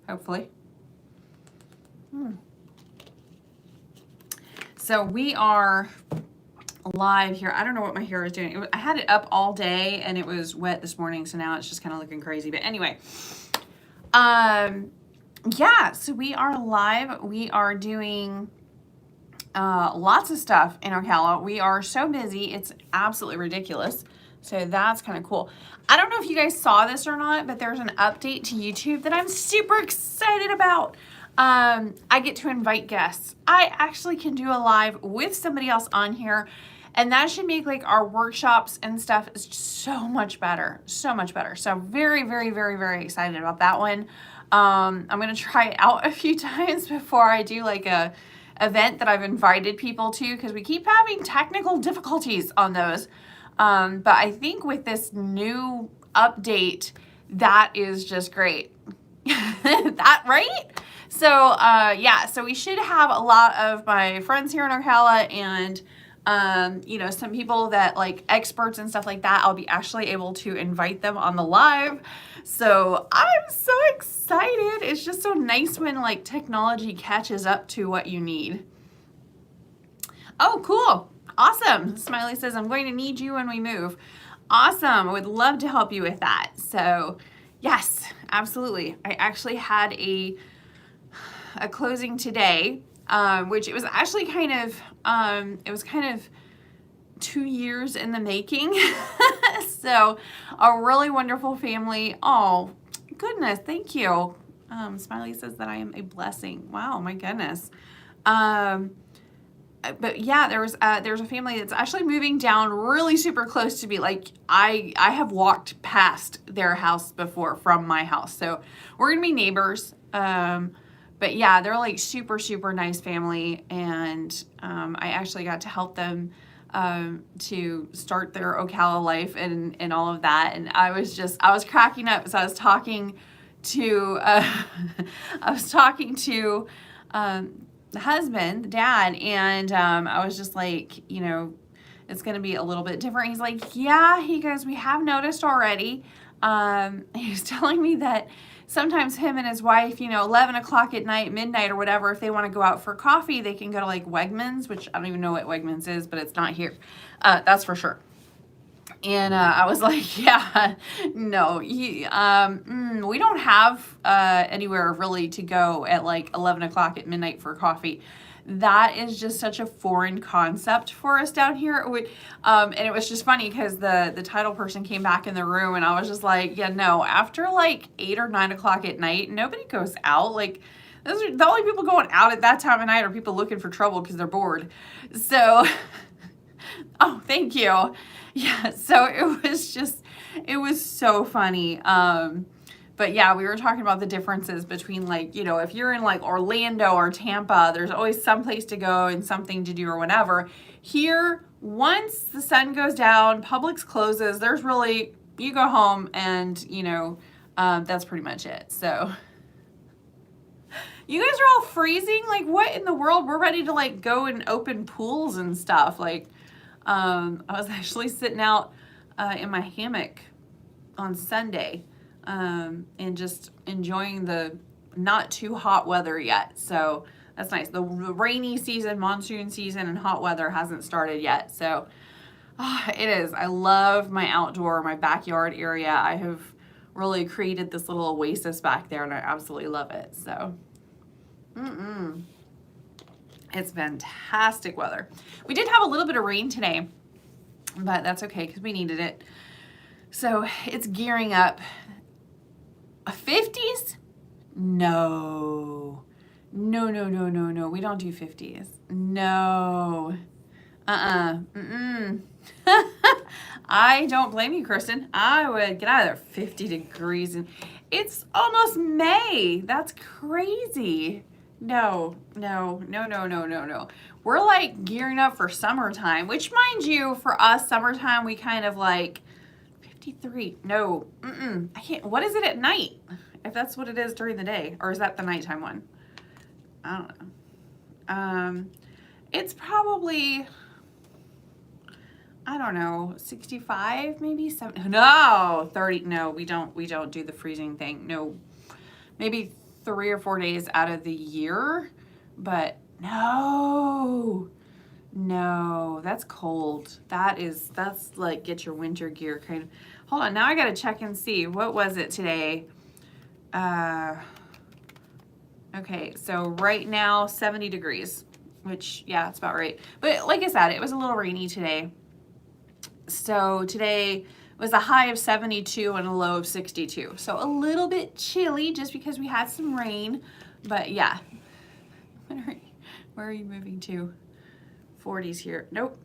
hopefully. So we are live here. I don't know what my hair is doing. I had it up all day and it was wet this morning, so now it's just kind of looking crazy. But anyway, yeah, so we are live. We are doing lots of stuff in Ocala. We are so busy. It's absolutely ridiculous. So that's kind of cool. I don't know if you guys saw this or not, but there's an update to YouTube that I'm super excited about. I get to invite guests. I actually can do a live with somebody else on here, and that should make like our workshops and stuff is so much better, so much better. So very, very, very, very excited about that one. I'm going to try it out a few times before I do like a event that I've invited people to, because we keep having technical difficulties on those. But I think with this new update, that is just great. That right? So yeah, so we should have a lot of my friends here in Ocala and you know, some people that like experts and stuff like that. I'll be actually able to invite them on the live. So I'm so excited. It's just so nice when like technology catches up to what you need. Oh, cool. Awesome. Smiley says, I'm going to need you when we move. Awesome. I would love to help you with that. So yes, absolutely. I actually had a closing today, which it was actually kind of 2 years in the making. So a really wonderful family. Oh goodness, thank you. Smiley says that I am a blessing. Wow, my goodness. But yeah, there's a family that's actually moving down really super close to me. Like I have walked past their house before from my house, so we're gonna be neighbors. But yeah, they're like super, super nice family. And I actually got to help them to start their Ocala life and all of that. And I was cracking up as I was talking to, the husband, the dad. And I was just like, you know, it's going to be a little bit different. He's like, yeah, he goes, we have noticed already. He was telling me that sometimes him and his wife, you know, 11 o'clock at night, midnight or whatever, if they want to go out for coffee, they can go to like Wegmans, which I don't even know what Wegmans is, but it's not here. That's for sure. And I was like, yeah, no, we don't have anywhere really to go at like 11 o'clock at midnight for coffee. That is just such a foreign concept for us down here. And it was just funny because the title person came back in the room and I was just like, yeah, no, after like 8 or 9 o'clock at night, nobody goes out. Like those are the only people going out at that time of night are people looking for trouble because they're bored. So, oh, thank you. Yeah. So it was so funny. But yeah, we were talking about the differences between like, you know, if you're in like Orlando or Tampa, there's always some place to go and something to do or whatever. Here, once the sun goes down, Publix closes, there's really, you go home and, you know, that's pretty much it. So you guys are all freezing. Like what in the world? We're ready to like go and open pools and stuff. Like, I was actually sitting out in my hammock on Sunday. And just enjoying the not too hot weather yet. So that's nice. The rainy season, monsoon season, and hot weather hasn't started yet. So it is. I love my outdoor, my backyard area. I have really created this little oasis back there and I absolutely love it. So, it's fantastic weather. We did have a little bit of rain today, but that's okay because we needed it. So it's gearing up. 50s? No. No. We don't do 50s. No. I don't blame you, Kristen. I would get out of there. 50 degrees and it's almost May. That's crazy. No. We're like gearing up for summertime, which mind you, for us, summertime, we kind of like 53. No, I can't. What is it at night? If that's what it is during the day, or is that the nighttime one? I don't know. It's probably, I don't know, 65, maybe 70. No, 30. No, we don't do the freezing thing. No, maybe 3 or 4 days out of the year, but no, that's cold. That's like get your winter gear kind of. Hold on, now I gotta check and see. What was it today? Okay, so right now 70 degrees, which, yeah, that's about right. But like I said, it was a little rainy today. So today was a high of 72 and a low of 62. So a little bit chilly just because we had some rain, but yeah. Where are you moving to? 40s here. Nope.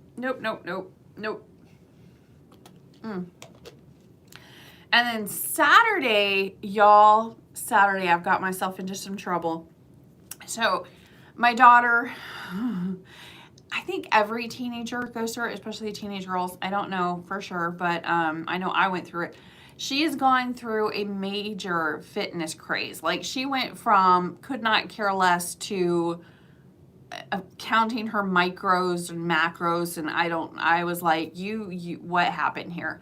And then Saturday, y'all, I've got myself into some trouble. So my daughter, I think every teenager goes through it, especially teenage girls. I don't know for sure, but I know I went through it. She has gone through a major fitness craze. Like, she went from could not care less to counting her micros and macros, and I was like, you what happened here?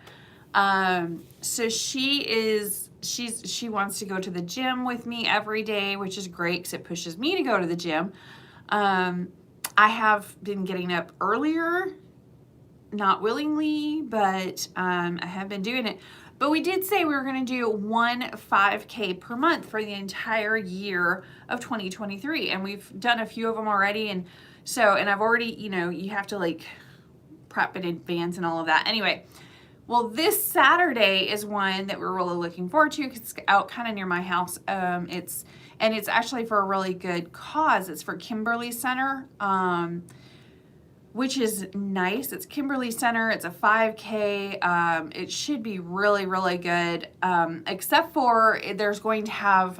So she wants to go to the gym with me every day, which is great because it pushes me to go to the gym. I have been getting up earlier, not willingly, but I have been doing it. But we did say we were going to do 1 5K per month for the entire year of 2023. And we've done a few of them already. And I've already, you have to like prep in advance and all of that. Anyway, well, this Saturday is one that we're really looking forward to because it's out kind of near my house. It's actually for a really good cause. It's for Kimberly Center, which is nice. It's Kimberly Center. It's a 5K. It should be really, really good, except for there's going to have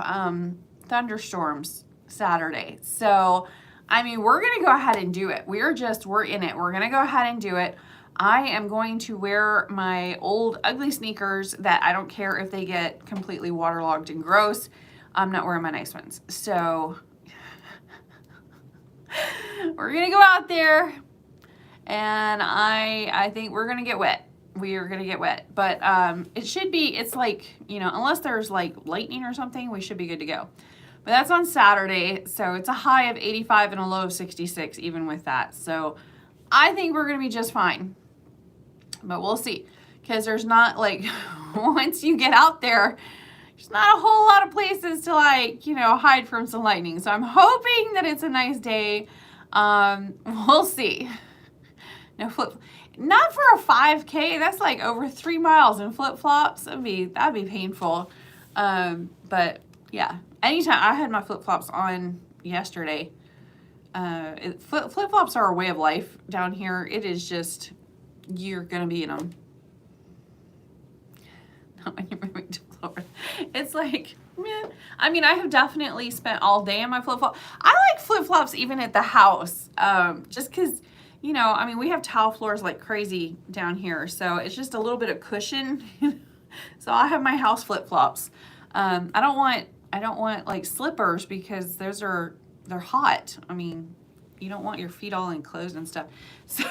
thunderstorms Saturday. So, I mean, we're going to go ahead and do it. We're in it. We're going to go ahead and do it. I am going to wear my old ugly sneakers that I don't care if they get completely waterlogged and gross. I'm not wearing my nice ones. So we're going to go out there, and I think we're going to get wet. We are going to get wet. But it should be, it's like, unless there's like lightning or something, we should be good to go. But that's on Saturday. So it's a high of 85 and a low of 66 even with that. So I think we're going to be just fine. But we'll see, because there's not like, once you get out there, there's not a whole lot of places to like, hide from some lightning. So I'm hoping that it's a nice day. We'll see. No not for a 5K. That's like over 3 miles in flip-flops. That'd be painful. But yeah, anytime I had my flip-flops on yesterday. Flip-flops are a way of life down here. It is just, you're going to be in them. Not when you're moving to Florida. It's like, meh. I mean, I have definitely spent all day in my flip-flop. I like flip-flops even at the house, just because, I mean, we have tile floors like crazy down here, so it's just a little bit of cushion. So I have my house flip-flops. I don't want like slippers because they're hot. I mean, you don't want your feet all enclosed and stuff. So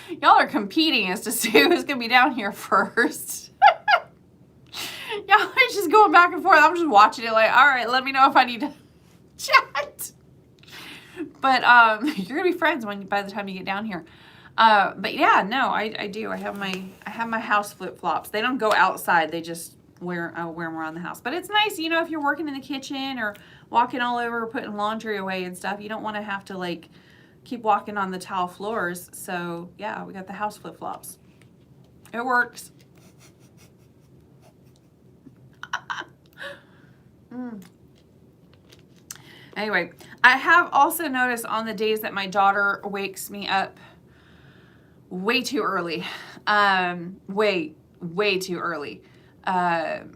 y'all are competing as to see who's going to be down here first. Y'all are just going back and forth. I'm just watching it like, all right, let me know if I need to chat. But you're going to be friends by the time you get down here. But yeah, no, I do. I have my house flip-flops. They don't go outside. They just wear them around the house. But it's nice, if you're working in the kitchen or walking all over, putting laundry away and stuff, you don't want to have to like keep walking on the tile floors. So yeah, we got the house flip-flops. It works. Anyway, I have also noticed on the days that my daughter wakes me up way too early, way too early, to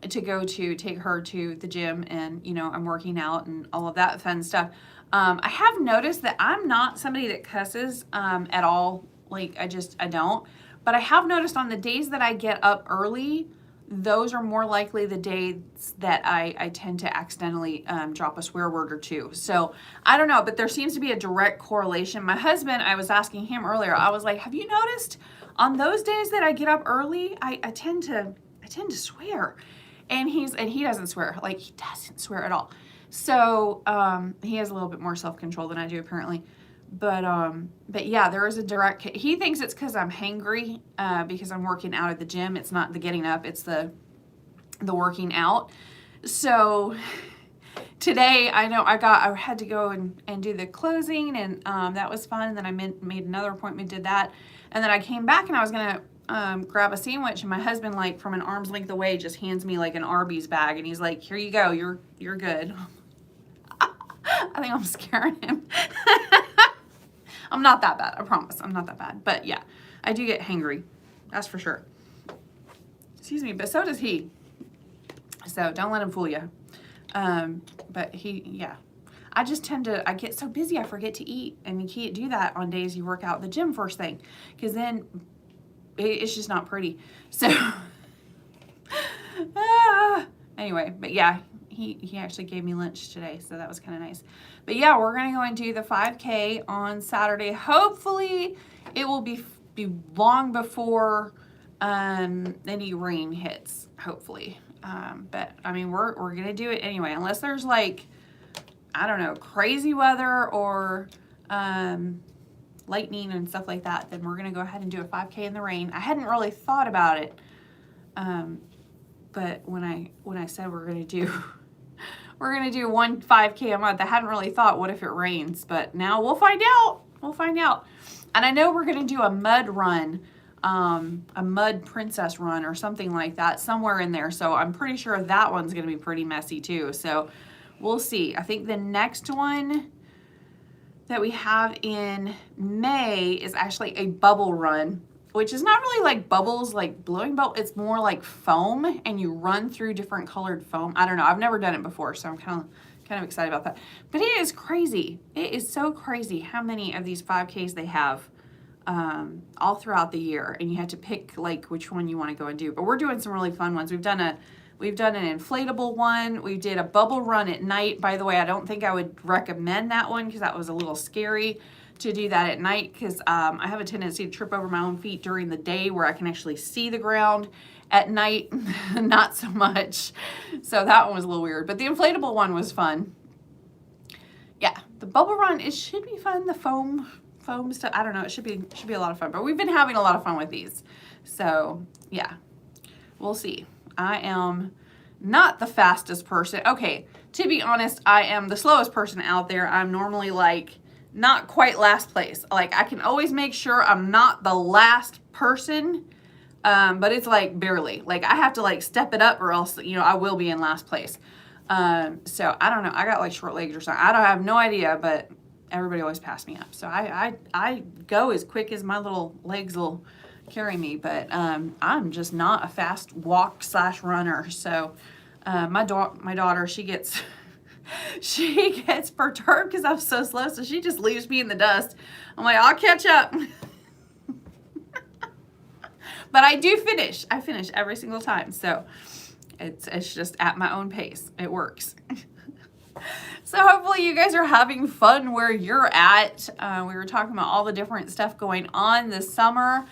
take her to the gym, and I'm working out and all of that fun stuff. I have noticed that I'm not somebody that cusses at all. Like, I don't. But I have noticed on the days that I get up early, those are more likely the days that I tend to accidentally drop a swear word or two. So I don't know, but there seems to be a direct correlation. My husband, I was asking him earlier, I was like, have you noticed on those days that I get up early, I tend to swear. And he doesn't swear. Like, he doesn't swear at all. So, he has a little bit more self-control than I do, apparently. But yeah, there is a direct, he thinks it's because I'm hangry, because I'm working out at the gym. It's not the getting up, it's the working out. So today, I know I had to go and do the closing, and that was fun. And then I made another appointment, did that. And then I came back and I was going to grab a sandwich, and my husband, like, from an arm's length away, just hands me like an Arby's bag, and he's like, here you go, you're good. I think I'm scaring him. I'm not that bad, I promise. I'm not that bad. But yeah, I do get hangry. That's for sure. Excuse me, but so does he. So don't let him fool you. But yeah. I just I get so busy I forget to eat. And you can't do that on days you work out at the gym first thing. Because then it's just not pretty. So, anyway, but yeah. He actually gave me lunch today, so that was kind of nice. But yeah, we're going to go and do the 5K on Saturday. Hopefully, it will be long before any rain hits, hopefully. But, I mean, we're going to do it anyway, unless there's, like, I don't know, crazy weather or lightning and stuff like that, then we're going to go ahead and do a 5K in the rain. I hadn't really thought about it, but when I said we're going to do... We're going to do 1 5K a month. I hadn't really thought, what if it rains? But now we'll find out. We'll find out. And I know we're going to do a mud run, a mud princess run or something like that, somewhere in there. So I'm pretty sure that one's going to be pretty messy too. So we'll see. I think the next one that we have in May is actually a bubble run, which is not really like bubbles, like blowing bubbles. It's more like foam, and you run through different colored foam. I don't know. I've never done it before, so I'm kind of excited about that. But it is crazy. It is so crazy how many of these 5Ks they have all throughout the year, and you have to pick like which one you want to go and do. But we're doing some really fun ones. We've done an inflatable one. We did a bubble run at night. By the way, I don't think I would recommend that one because that was a little scary to do that at night, because I have a tendency to trip over my own feet during the day where I can actually see the ground. At night, not so much. So that one was a little weird, but the inflatable one was fun. Yeah, the bubble run, it should be fun. The foam stuff, I don't know, it should be a lot of fun, but we've been having a lot of fun with these. So yeah, we'll see. I am not the fastest person. Okay, to be honest, I am the slowest person out there. I'm normally like not quite last place. Like, I can always make sure I'm not the last person, but it's like barely. Like, I have to like step it up, or else, you know, I will be in last place. So I don't know. I got like short legs or something. I have no idea, but everybody always passed me up. So I go as quick as my little legs will carry me, but I'm just not a fast walk / runner. So my daughter, she gets perturbed because I'm so slow, so she just leaves me in the dust. I'm like, I'll catch up. But I do finish. I finish every single time. So it's just at my own pace. It works. So hopefully you guys are having fun where you're at. We were talking about all the different stuff going on this summer.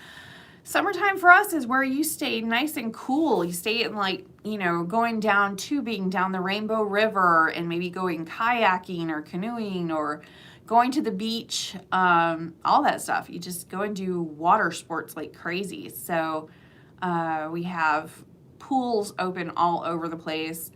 Summertime for us is where you stay nice and cool. You stay in, like, you know, going down, tubing down the Rainbow River, and maybe going kayaking or canoeing or going to the beach, all that stuff. You just go and do water sports like crazy. So we have pools open all over the place.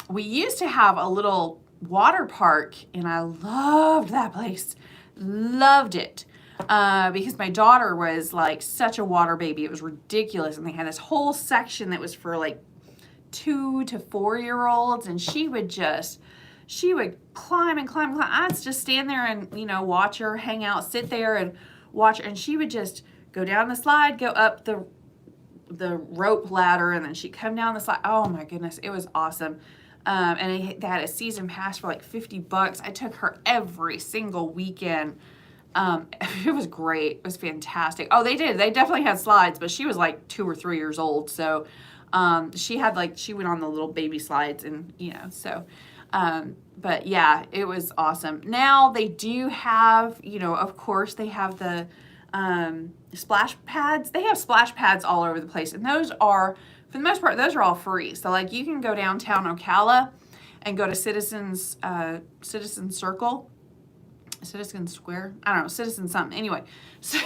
We used to have a little water park, and I loved that place. Loved it. Because my daughter was like such a water baby. It was ridiculous. And they had this whole section that was for like 2 to 4-year-olds, and she would climb and climb and climb. I'd just stand there and, you know, watch her hang out, sit there and watch her, and she would just go down the slide, go up the rope ladder, and then she'd come down the slide. Oh my goodness, it was awesome. And they had a season pass for like $50. I took her every single weekend. It was great. It was fantastic. Oh, they definitely had slides, but she was like 2 or 3 years old. So, she went on the little baby slides, and, you know, so, but yeah, it was awesome. Now they do have, you know, of course they have the, splash pads. They have splash pads all over the place, and those are for the most part, those are all free. So like you can go downtown Ocala and go to Citizen Circle, Citizen Square, I don't know, Citizen something. Anyway, so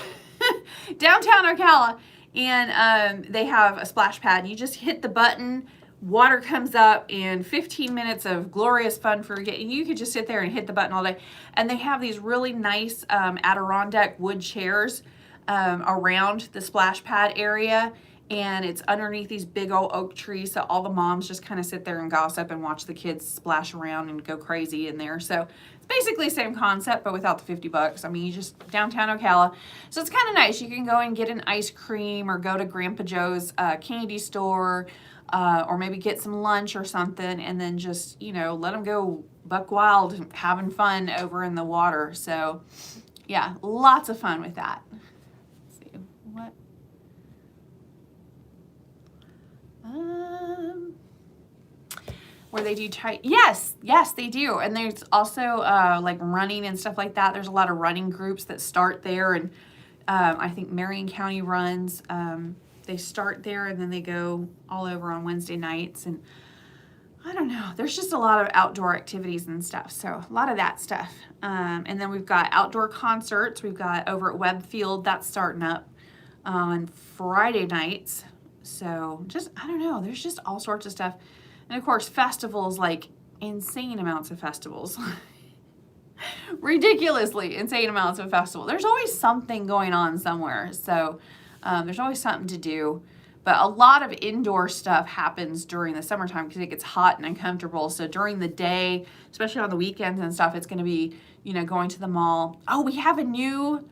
downtown Ocala, and they have a splash pad. You just hit the button, water comes up, and 15 minutes of glorious fun for you. You could just sit there and hit the button all day. And they have these really nice Adirondack wood chairs around the splash pad area. And it's underneath these big old oak trees, so all the moms just kind of sit there and gossip and watch the kids splash around and go crazy in there. So it's basically the same concept, but without the $50. I mean, you just downtown Ocala. So it's kind of nice. You can go and get an ice cream or go to Grandpa Joe's candy store, or maybe get some lunch or something, and then just, you know, let them go buck wild, having fun over in the water. So yeah, lots of fun with that. Let's see, what? Where they do yes, they do. And there's also like running and stuff like that. There's a lot of running groups that start there, and I think Marion County runs. They start there and then they go all over on Wednesday nights, and I don't know. There's just a lot of outdoor activities and stuff. So a lot of that stuff. And then we've got outdoor concerts. We've got over at Webb Field, that's starting up on Friday nights. So just, I don't know, there's just all sorts of stuff. And of course, festivals, like insane amounts of festivals. Ridiculously insane amounts of festivals. There's always something going on somewhere. So there's always something to do. But a lot of indoor stuff happens during the summertime because it gets hot and uncomfortable. So during the day, especially on the weekends and stuff, it's going to be, you know, going to the mall. Oh, we have a new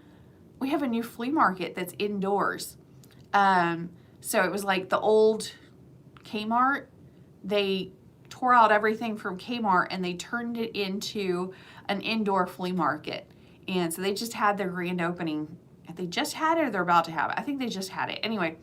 flea market that's indoors. So it was like the old Kmart. They tore out everything from Kmart and they turned it into an indoor flea market. And so they just had their grand opening. They just had it, or they're about to have it. I think they just had it. Anyway,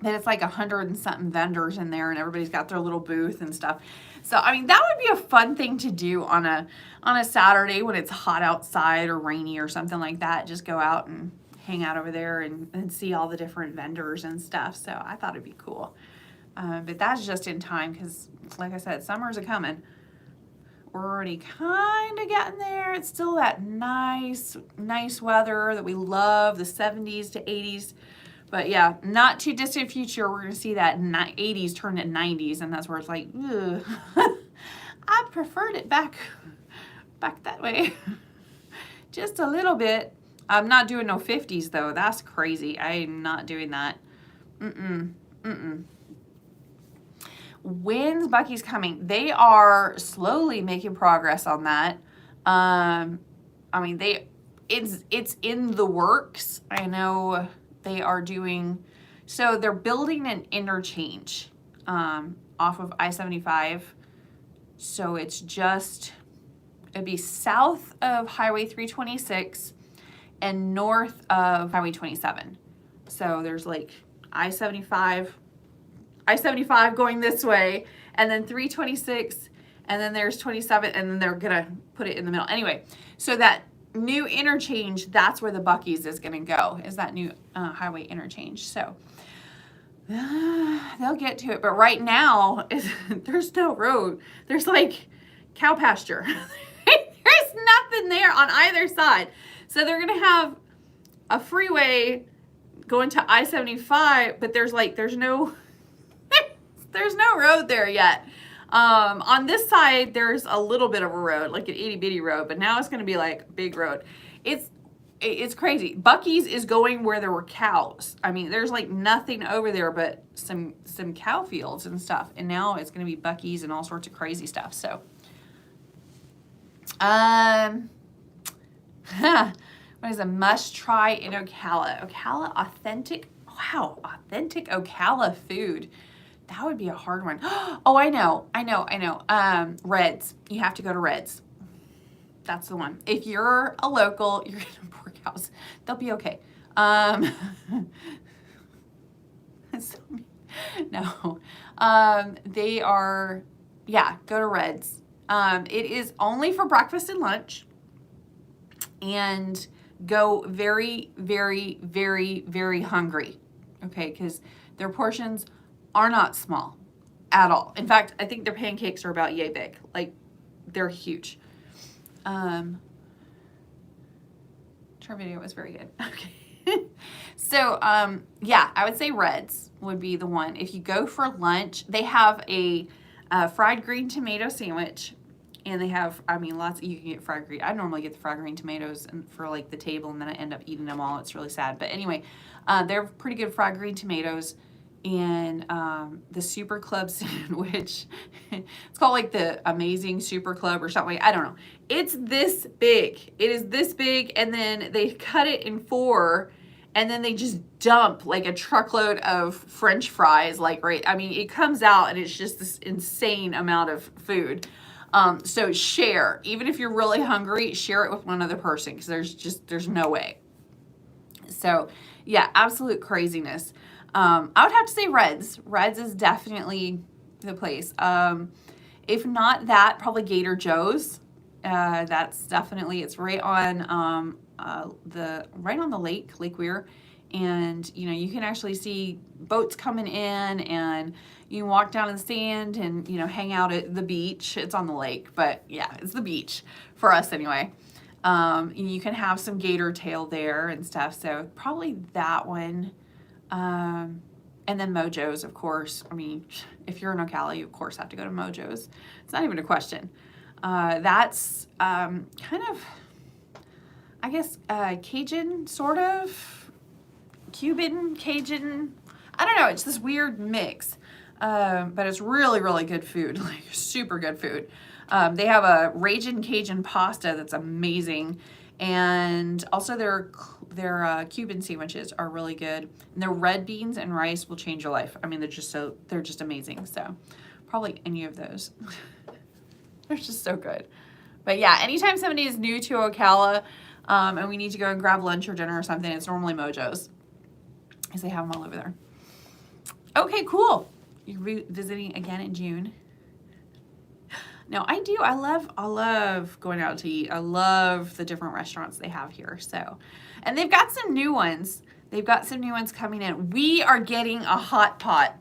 then it's like 100 and something vendors in there, and everybody's got their little booth and stuff. So I mean, that would be a fun thing to do on a Saturday when it's hot outside or rainy or something like that. Just go out and hang out over there and see all the different vendors and stuff. So I thought it'd be cool. But that's just in time because, like I said, summer's a-coming. We're already kind of getting there. It's still that nice weather that we love, the 70s to 80s. But yeah, not too distant future, we're going to see that 80s turn to 90s, and that's where it's like, ugh. I preferred it back that way. Just a little bit. I'm not doing no 50s, though. That's crazy. I'm not doing that. When's Buc-ee's coming? They are slowly making progress on that. I mean, it's in the works. I know they are doing, so they're building an interchange off of I-75. So it's just, it'd be south of Highway 326 and north of Highway 27. So there's like I-75 going this way, and then 326, and then there's 27, and then they're gonna put it in the middle. Anyway, so that new interchange, that's where the Buc-ee's is gonna go, is that new highway interchange. So they'll get to it, but right now there's no road. There's like cow pasture. There's nothing there on either side. So they're gonna have a freeway going to I-75, but there's no there's no road there yet. On this side, there's a little bit of a road, like an itty bitty road, but now it's going to be like a big road. It's crazy. Buc-ee's is going where there were cows. I mean, there's like nothing over there but some cow fields and stuff. And now it's going to be Buc-ee's and all sorts of crazy stuff. So, what is a must try in Ocala? Ocala authentic Ocala food. That would be a hard one. Oh, I know. Red's. You have to go to Red's. That's the one. If you're a local, you're gonna poor cows. They'll be okay. No. They are, yeah, go to Red's. It is only for breakfast and lunch. And go very, very, very, very hungry. Okay, because their portions are not small at all. In fact, I think their pancakes are about yay big. Like, they're huge. Her video was very good. Okay. So, yeah, I would say Red's would be the one. If you go for lunch, they have a fried green tomato sandwich. And they have, I mean, you can get fried green. I normally get the fried green tomatoes for like the table, and then I end up eating them all. It's really sad. But anyway, they're pretty good fried green tomatoes. And the Super Club sandwich, it's called like the Amazing Super Club or something. I don't know. It's this big. It is this big, and then they cut it in 4, and then they just dump like a truckload of French fries. Like, right, I mean, it comes out, and it's just this insane amount of food. So share, even if you're really hungry, share it with one other person, because there's no way. So yeah, absolute craziness. I would have to say Red's. Red's is definitely the place. If not that, probably Gator Joe's. That's definitely, it's right on the Lake Weir. And, you know, you can actually see boats coming in, and you can walk down in the sand and, you know, hang out at the beach. It's on the lake, but yeah, it's the beach for us anyway. And you can have some gator tail there and stuff. So probably that one. And then Mojo's, of course. I mean, if you're in Ocala, you of course have to go to Mojo's. It's not even a question. That's kind of, I guess, Cajun, sort of. Cuban, Cajun, I don't know, it's this weird mix, but it's really, really good food, like super good food. They have a Ragin' Cajun pasta that's amazing, and also their Cuban sandwiches are really good, and their red beans and rice will change your life. I mean, they're just amazing, so probably any of those. They're just so good. But yeah, anytime somebody is new to Ocala, and we need to go and grab lunch or dinner or something, it's normally Mojo's, because they have them all over there. Okay, cool. You're visiting again in June. No, I do. I love going out to eat. I love the different restaurants they have here. So, and they've got some new ones. They've got some new ones coming in. We are getting a hot pot.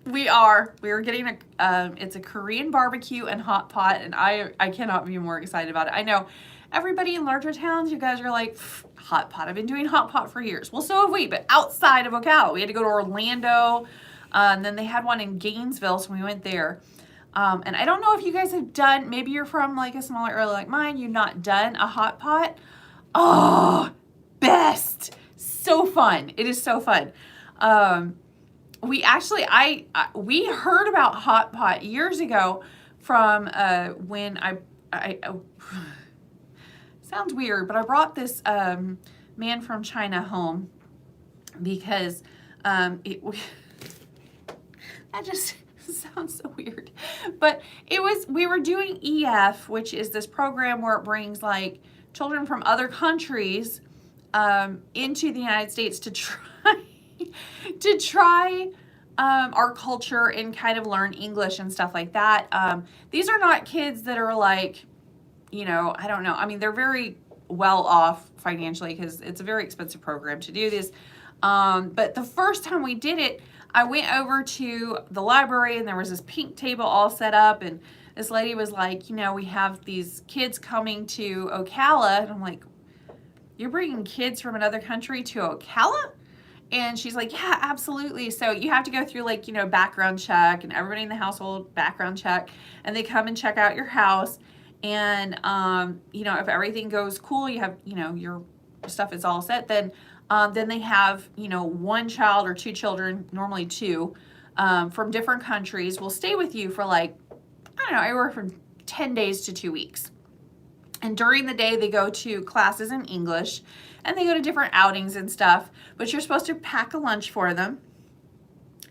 We are getting it's a Korean barbecue and hot pot, and I cannot be more excited about it. I know everybody in larger towns, you guys are like, hot pot. I've been doing hot pot for years. Well, so have we, but outside of Ocala. We had to go to Orlando, and then they had one in Gainesville, so we went there. And I don't know if you guys have done, maybe you're from like a smaller area like mine, you've not done a hot pot. Oh, best. So fun. It is so fun. We actually, we heard about hot pot years ago from when I sounds weird, but I brought this man from China home because that just sounds so weird. But we were doing EF, which is this program where it brings like children from other countries into the United States to try our culture and kind of learn English and stuff like that. These are not kids that are like, you know, I don't know. I mean, they're very well off financially because it's a very expensive program to do this. But the first time we did it, I went over to the library, and there was this pink table all set up, and this lady was like, you know, we have these kids coming to Ocala. And I'm like, you're bringing kids from another country to Ocala? And she's like, yeah, absolutely. So you have to go through like, you know, background check, and everybody in the household background check, and they come and check out your house. And, you know, if everything goes cool, you have, you know, your stuff is all set, then they have, you know, 1 child or 2 children, normally 2, from different countries will stay with you for like, I don't know, anywhere from 10 days to 2 weeks. And during the day, they go to classes in English, and they go to different outings and stuff, but you're supposed to pack a lunch for them,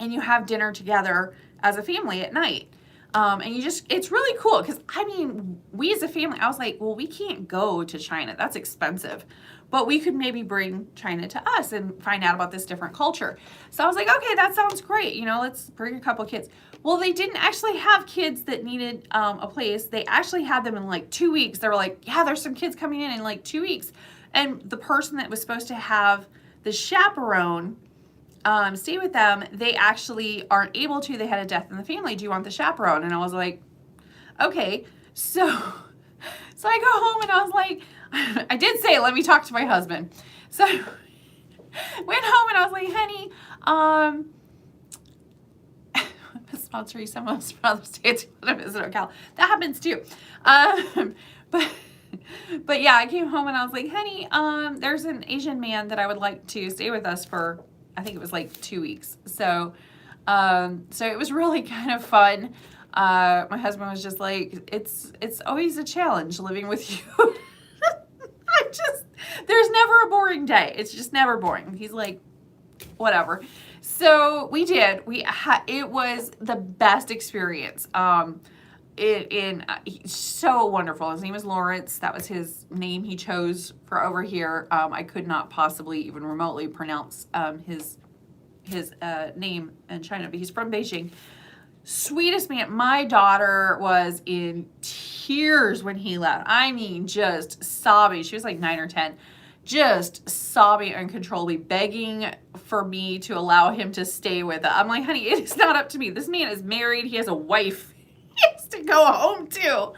and you have dinner together as a family at night. And it's really cool because, I mean, we as a family, I was like, well, we can't go to China. That's expensive. But we could maybe bring China to us and find out about this different culture. So I was like, okay, that sounds great. You know, let's bring a couple kids. Well, they didn't actually have kids that needed a place. They actually had them in like 2 weeks. They were like, yeah, there's some kids coming in like 2 weeks. And the person that was supposed to have the chaperone stay with them, they actually aren't able to. They had a death in the family. Do you want the chaperone? And I was like, okay. So I go home and I was like, I did say, let me talk to my husband. So I went home and I was like, honey, it's not Teresa, most Father's Day, it's going to visit Ocala. That happens too. But yeah, I came home and I was like, honey, there's an Asian man that I would like to stay with us for, I think it was like 2 weeks. So it was really kind of fun. My husband was just like, it's always a challenge living with you. There's never a boring day. It's just never boring. He's like, whatever. So we did. It was the best experience. He's so wonderful. His name is Lawrence. That was his name he chose for over here. I could not possibly even remotely pronounce his name in China, but he's from Beijing. Sweetest man. My daughter was in tears when he left. I mean, just sobbing. She was like 9 or 10, just sobbing uncontrollably, begging for me to allow him to stay with her. I'm like, honey, it is not up to me. This man is married. He has a wife. He has to go home too.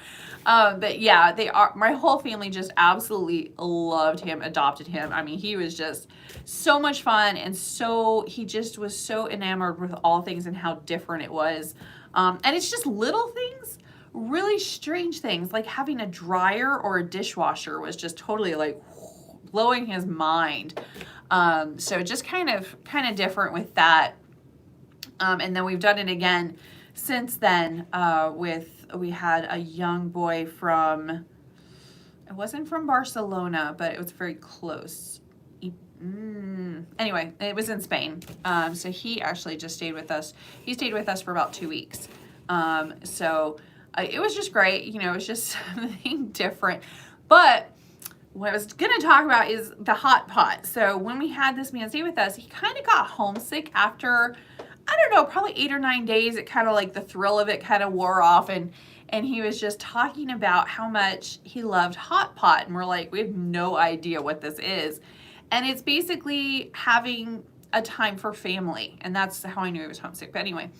But yeah, my whole family just absolutely loved him, adopted him. I mean, he was just so much fun, and he just was so enamored with all things and how different it was. And it's just little things, really strange things, like having a dryer or a dishwasher was just totally like blowing his mind. So just kind of different with that. And then we've done it again since then, we had a young boy from, it wasn't from Barcelona, but it was very close. Anyway, it was in Spain. So he actually just stayed with us. He stayed with us for about 2 weeks. It was just great. You know, it was just something different. But what I was going to talk about is the hot pot. So when we had this man stay with us, he kind of got homesick after, I don't know, probably 8 or 9 days. It kind of like the thrill of it kind of wore off, and he was just talking about how much he loved hot pot, and we're like, we have no idea what this is. And it's basically having a time for family, and that's how I knew he was homesick. But anyway,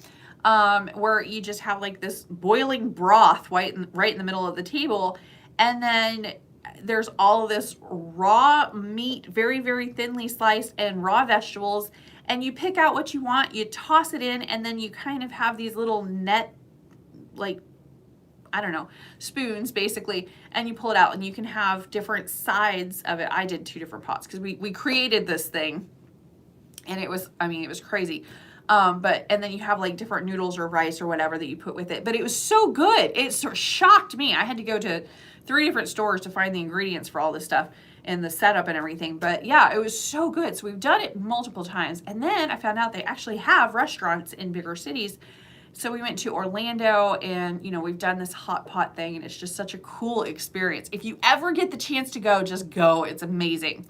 where you just have like this boiling broth right in the middle of the table, and then there's all of this raw meat, very, very thinly sliced, and raw vegetables, and you pick out what you want, you toss it in, and then you kind of have these little net, like, I don't know, spoons basically, and you pull it out, and you can have different sides of it. I did 2 different pots because we created this thing, and it was crazy. And then you have like different noodles or rice or whatever that you put with it. But it was so good. It sort of shocked me. I had to go to 3 different stores to find the ingredients for all this stuff and the setup and everything. But yeah, it was so good. So we've done it multiple times. And then I found out they actually have restaurants in bigger cities. So we went to Orlando, and, you know, we've done this hot pot thing, and it's just such a cool experience. If you ever get the chance to go, just go. It's amazing.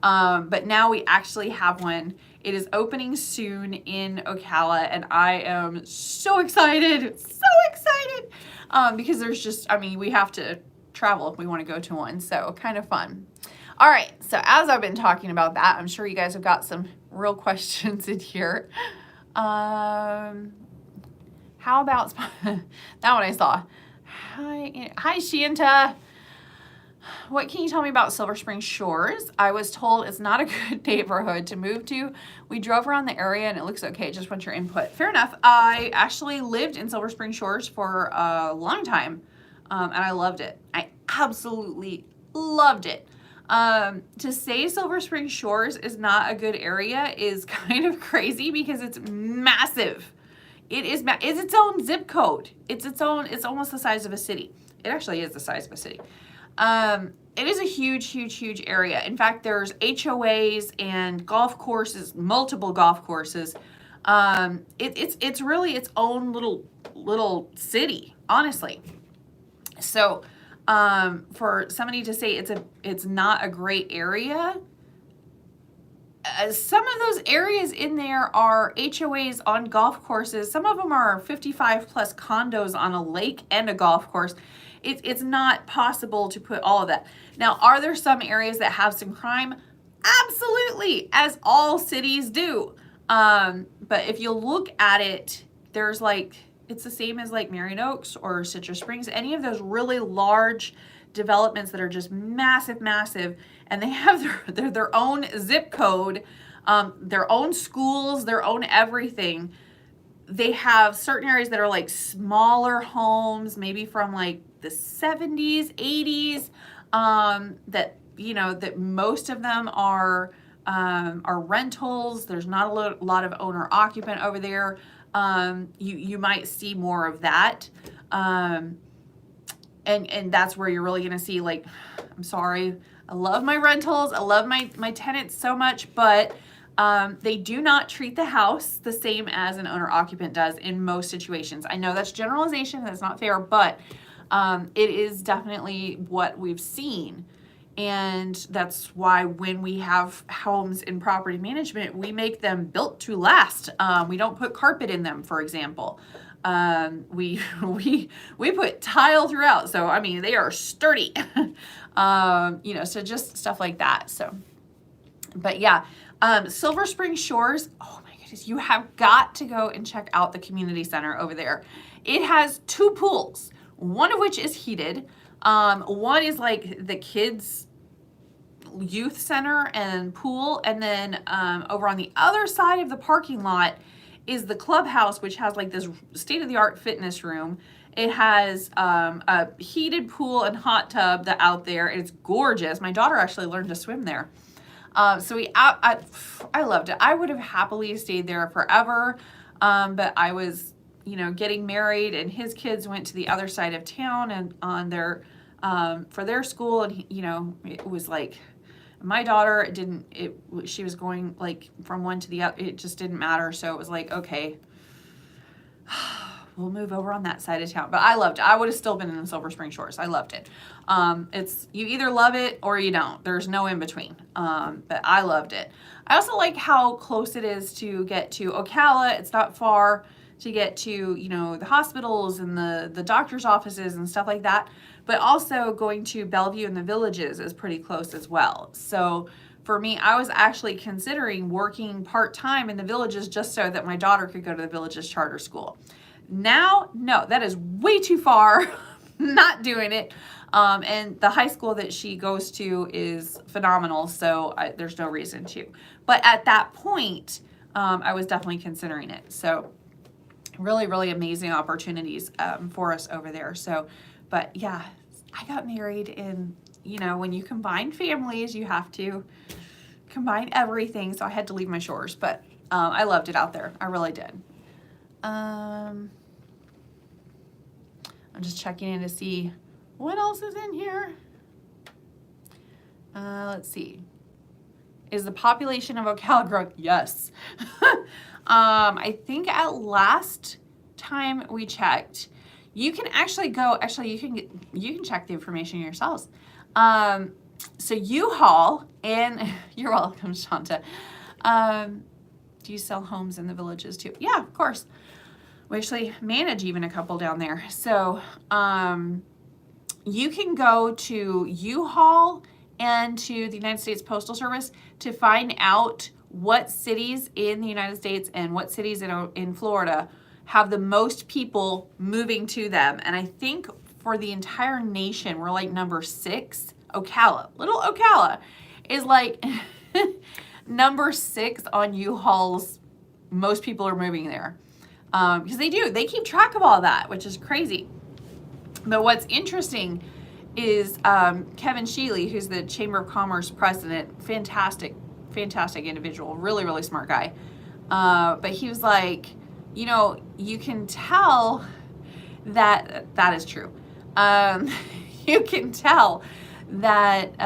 But now we actually have one. It is opening soon in Ocala, and I am so excited, because there's just, we have to travel if we want to go to one, so kind of fun. All right, so as I've been talking about that, I'm sure you guys have got some real questions in here. How about, that one I saw. Hi, Shanta. What can you tell me about Silver Spring Shores? I was told it's not a good neighborhood to move to. We drove around the area and it looks okay. Just want your input. Fair enough. I actually lived in Silver Spring Shores for a long time, and I loved it. I absolutely loved it. To say Silver Spring Shores is not a good area is kind of crazy because it's massive. It's its own zip code. It's almost the size of a city. It actually is the size of a city. It is a huge area. In fact, there's HOAs and golf courses, multiple golf courses. It's really its own little city, honestly. So, for somebody to say it's not a great area, some of those areas in there are HOAs on golf courses. Some of them are 55 plus condos on a lake and a golf course. It's not possible to put all of that. Now, are there some areas that have some crime? Absolutely, as all cities do. But if you look at it, there's like, it's the same as like Marion Oaks or Citrus Springs, any of those really large developments that are just massive, massive, and they have their own zip code, their own schools, their own everything. They have certain areas that are like smaller homes, maybe from like the 70s, 80s, that, you know, that most of them are rentals. There's not a lot of owner occupant over there. You might see more of that. And that's where you're really going to see, like, I'm sorry, I love my rentals. I love my tenants so much, but they do not treat the house the same as an owner occupant does in most situations. I know that's generalization, that's not fair, but it is definitely what we've seen. And that's why when we have homes in property management, we make them built to last. We don't put carpet in them, for example. We put tile throughout. So, I mean, they are sturdy, you know, so just stuff like that. So, but yeah, Silver Spring Shores, oh my goodness, you have got to go and check out the community center over there. It has 2 pools, one of which is heated. One is like the kids' youth center and pool, and then over on the other side of the parking lot is the clubhouse, which has like this state-of-the-art fitness room. It has a heated pool and hot tub that out there. It's gorgeous. My daughter actually learned to swim there. So I loved it. I would have happily stayed there forever, but I was, you know, getting married, and his kids went to the other side of town and on their for their school, and you know, it was like my daughter she was going like from one to the other. It just didn't matter. So it was like, okay, we'll move over on that side of town. But I loved it. I would have still been in Silver Spring Shores. I loved it. It's, you either love it or you don't. There's no in between. But I loved it. I also like how close it is to get to Ocala. It's not far to get to, you know, the hospitals and the doctor's offices and stuff like that. But also going to Bellevue and the Villages is pretty close as well. So for me, I was actually considering working part-time in the Villages just so that my daughter could go to the Villages charter school. Now, no, that is way too far. Not doing it. And the high school that she goes to is phenomenal, so there's no reason to. But at that point, I was definitely considering it. So really, really amazing opportunities for us over there. So, but yeah, I got married, and you know, when you combine families, you have to combine everything. So I had to leave my shores, but I loved it out there. I really did. I'm just checking in to see what else is in here. Let's see. Is the population of Ocala growing? Yes. I think at last time we checked, you can actually go, you can check the information yourselves. So U-Haul, and you're welcome, Shanta. Do you sell homes in the Villages too? Yeah, of course. We actually manage even a couple down there. So you can go to U-Haul and to the United States Postal Service to find out what cities in the United States and what cities in Florida have the most people moving to them. And I think for the entire nation, we're like number 6. Ocala, little Ocala, is like number 6 on U-Haul's most people are moving there. Because they keep track of all that, which is crazy. But what's interesting is Kevin Sheely, who's the Chamber of Commerce president, fantastic individual, really, really smart guy. But he was like, you know, you can tell that is true. You can tell that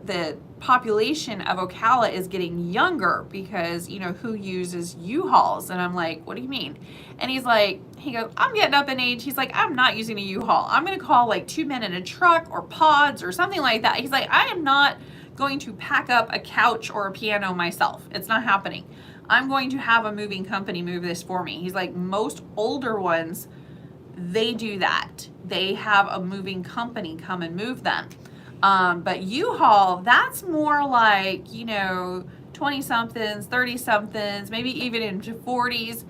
the population of Ocala is getting younger because, you know, who uses U-Hauls? And I'm like, what do you mean? And he goes, I'm getting up in age. He's like, I'm not using a U-Haul. I'm going to call like 2 men in a truck or pods or something like that. He's like, I am not going to pack up a couch or a piano myself. It's not happening. I'm going to have a moving company move this for me. He's like, most older ones, they do that. They have a moving company come and move them. But U-Haul, that's more like, you know, 20-somethings, 30-somethings, maybe even into 40s.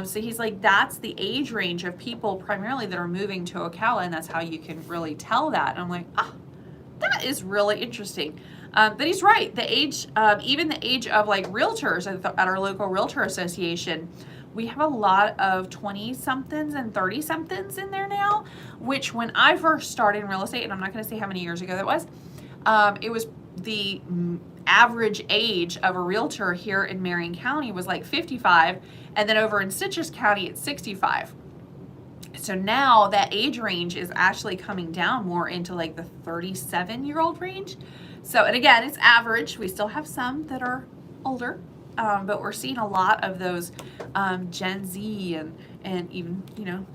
So he's like, that's the age range of people primarily that are moving to Ocala, and that's how you can really tell that. And I'm like, ah, that is really interesting. But he's right. The age, even the age of like realtors at our local realtor association, we have a lot of 20-somethings and 30-somethings in there now, which when I first started in real estate, and I'm not going to say how many years ago that was, it was the average age of a realtor here in Marion County was like 55, and then over in Citrus County it's 65. So now that age range is actually coming down more into like the 37-year-old range. So, and again, it's average. We still have some that are older, but we're seeing a lot of those Gen Z and even, you know,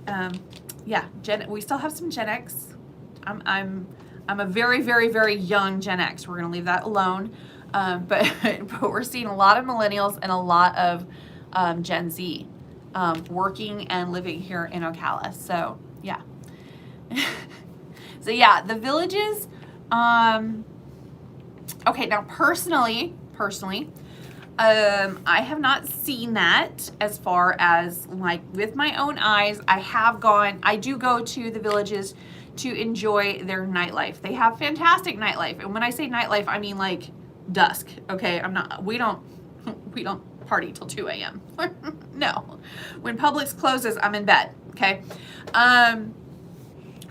yeah, we still have some Gen X. I'm a very, very, very young Gen X. We're going to leave that alone. But we're seeing a lot of millennials and a lot of Gen Z working and living here in Ocala. So yeah. So yeah, the villages. Okay, now personally, I have not seen that as far as like with my own eyes. I do go to the villages to enjoy their nightlife. They have fantastic nightlife. And when I say nightlife, I mean like dusk. Okay, we don't party till 2 a.m. No. When Publix closes, I'm in bed. Okay.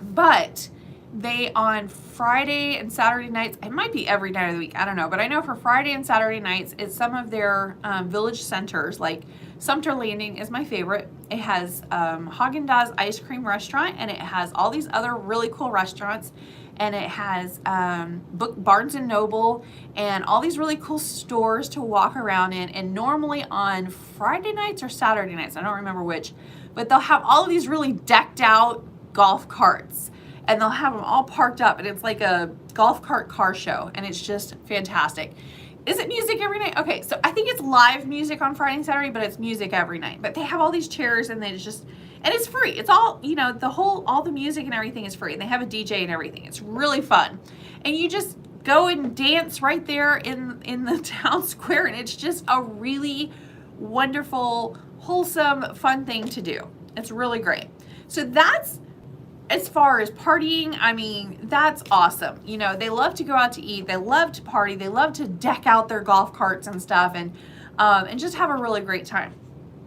But they on Friday and Saturday nights, it might be every night of the week, I don't know, but I know for Friday and Saturday nights, it's some of their village centers, like Sumter Landing is my favorite. It has Haagen-Dazs ice cream restaurant, and it has all these other really cool restaurants, and it has Barnes & Noble and all these really cool stores to walk around in. And normally on Friday nights or Saturday nights, I don't remember which, but they'll have all of these really decked out golf carts, and they'll have them all parked up, and it's like a golf cart car show, and it's just fantastic. Is it music every night? Okay, so I think it's live music on Friday and Saturday, but it's music every night. But they have all these chairs, and and it's free. It's all, you know, all the music and everything is free, and they have a DJ and everything. It's really fun. And you just go and dance right there in the town square, and it's just a really wonderful, wholesome, fun thing to do. It's really great. So that's, as far as partying, I mean, that's awesome. You know, they love to go out to eat. They love to party. They love to deck out their golf carts and stuff, and just have a really great time.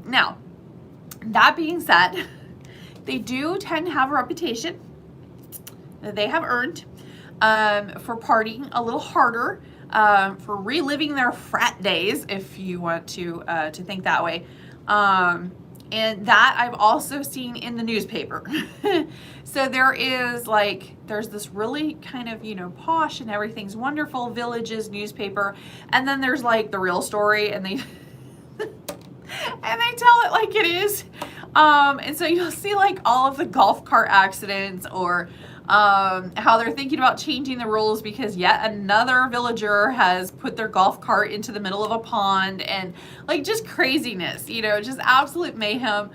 Now, that being said, they do tend to have a reputation that they have earned for partying a little harder, for reliving their frat days, if you want to think that way. And that I've also seen in the newspaper. So there's this really kind of, you know, posh and everything's wonderful villages newspaper. And then there's like the real story, and they and they tell it like it is. And so you'll see like all of the golf cart accidents, or how they're thinking about changing the rules because yet another villager has put their golf cart into the middle of a pond, and like just craziness, you know, just absolute mayhem.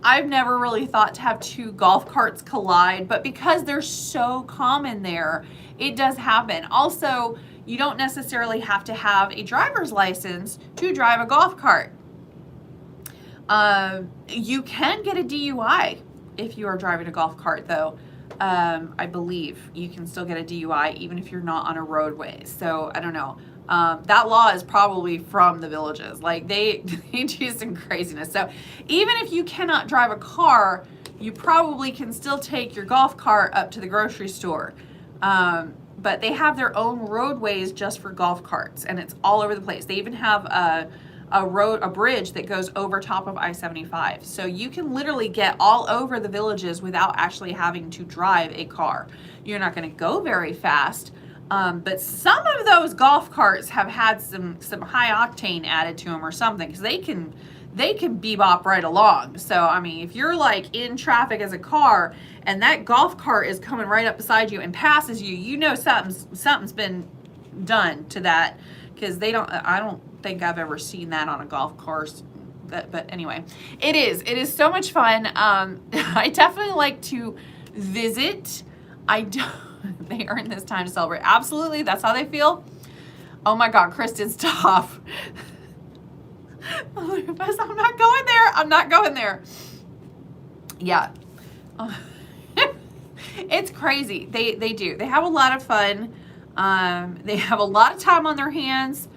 I've never really thought to have two golf carts collide, but because they're so common there, it does happen. Also, you don't necessarily have to have a driver's license to drive a golf cart. You can get a DUI if you are driving a golf cart, though. I believe you can still get a DUI even if you're not on a roadway. So I don't know. That law is probably from the villages. Like they do some craziness. So even if you cannot drive a car, you probably can still take your golf cart up to the grocery store. But they have their own roadways just for golf carts, and it's all over the place. They even have a bridge that goes over top of I-75. So you can literally get all over the villages without actually having to drive a car. You're not going to go very fast, but some of those golf carts have had some high octane added to them or something, because they can bebop right along. So I mean, if you're like in traffic as a car and that golf cart is coming right up beside you and passes you, you know something's been done to that, because I don't think I've ever seen that on a golf course. But anyway, it is so much fun. I definitely like to visit. They earn this time to celebrate. Absolutely, that's how they feel. Oh my God, Kristen, stop. I'm not going there. I'm not going there. Yeah. It's crazy. They do. They have a lot of fun. They have a lot of time on their hands,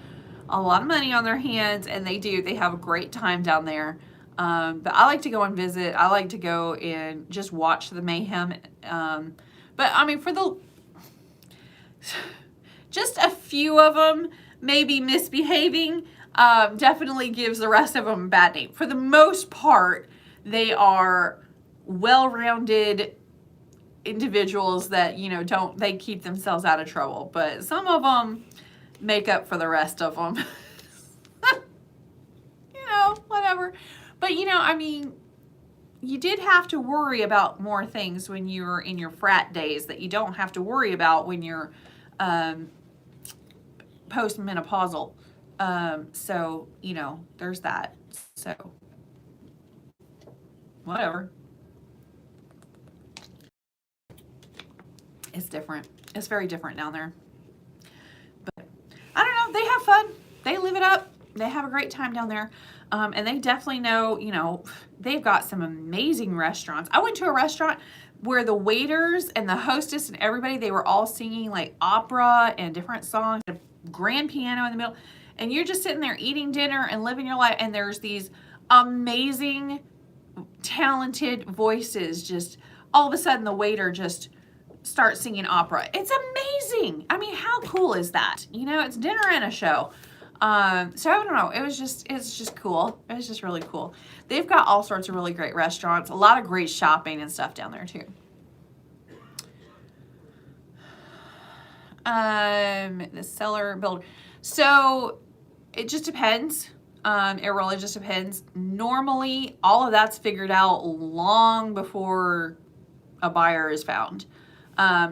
a lot of money on their hands, and they have a great time down there. But I like to go and visit. I like to go and just watch the mayhem. But I mean, just a few of them maybe misbehaving, definitely gives the rest of them a bad name. For the most part, they are well-rounded individuals that, you know, they keep themselves out of trouble. But some of them make up for the rest of them. You know, whatever. But, you know, I mean, you did have to worry about more things when you were in your frat days that you don't have to worry about when you're postmenopausal. So, you know, there's that. So, whatever. It's different. It's very different down there. But I don't know. They have fun. They live it up. They have a great time down there. And they definitely know, you know, they've got some amazing restaurants. I went to a restaurant where the waiters and the hostess and everybody, they were all singing like opera and different songs, a grand piano in the middle. And you're just sitting there eating dinner and living your life. And there's these amazing, talented voices. Just all of a sudden the waiter just starts singing opera. It's amazing. I mean, how cool is that? You know, it's dinner and a show. So I don't know. It's just cool. It's just really cool. They've got all sorts of really great restaurants, a lot of great shopping and stuff down there too. The seller builder. So it just depends. It really just depends. Normally, all of that's figured out long before a buyer is found.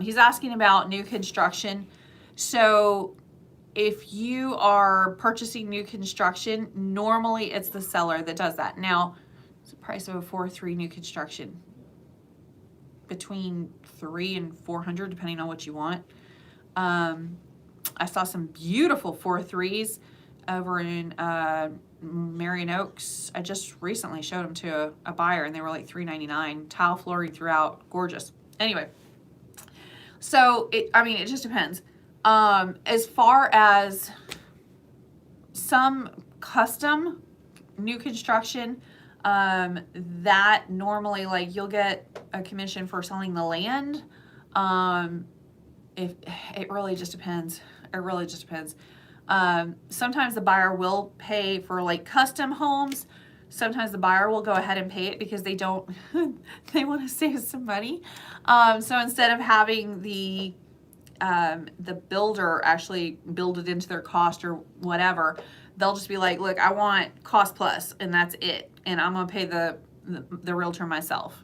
He's asking about new construction. So if you are purchasing new construction, normally it's the seller that does that. Now, it's the price of a 4.3 new construction. Between $300 and $400, depending on what you want. I saw some beautiful 4.3s over in Marion Oaks. I just recently showed them to a buyer, and they were like $399. Tile flooring throughout, gorgeous. Anyway, so it just depends. As far as some custom new construction, that normally, like, you'll get a commission for selling the land. If it really just depends. It really just depends. Sometimes the buyer will pay for like custom homes. Sometimes the buyer will go ahead and pay it because they don't, they want to save some money. So instead of having the builder actually build it into their cost or whatever, they'll just be like, look, I want cost plus, and that's it. And I'm going to pay the realtor myself.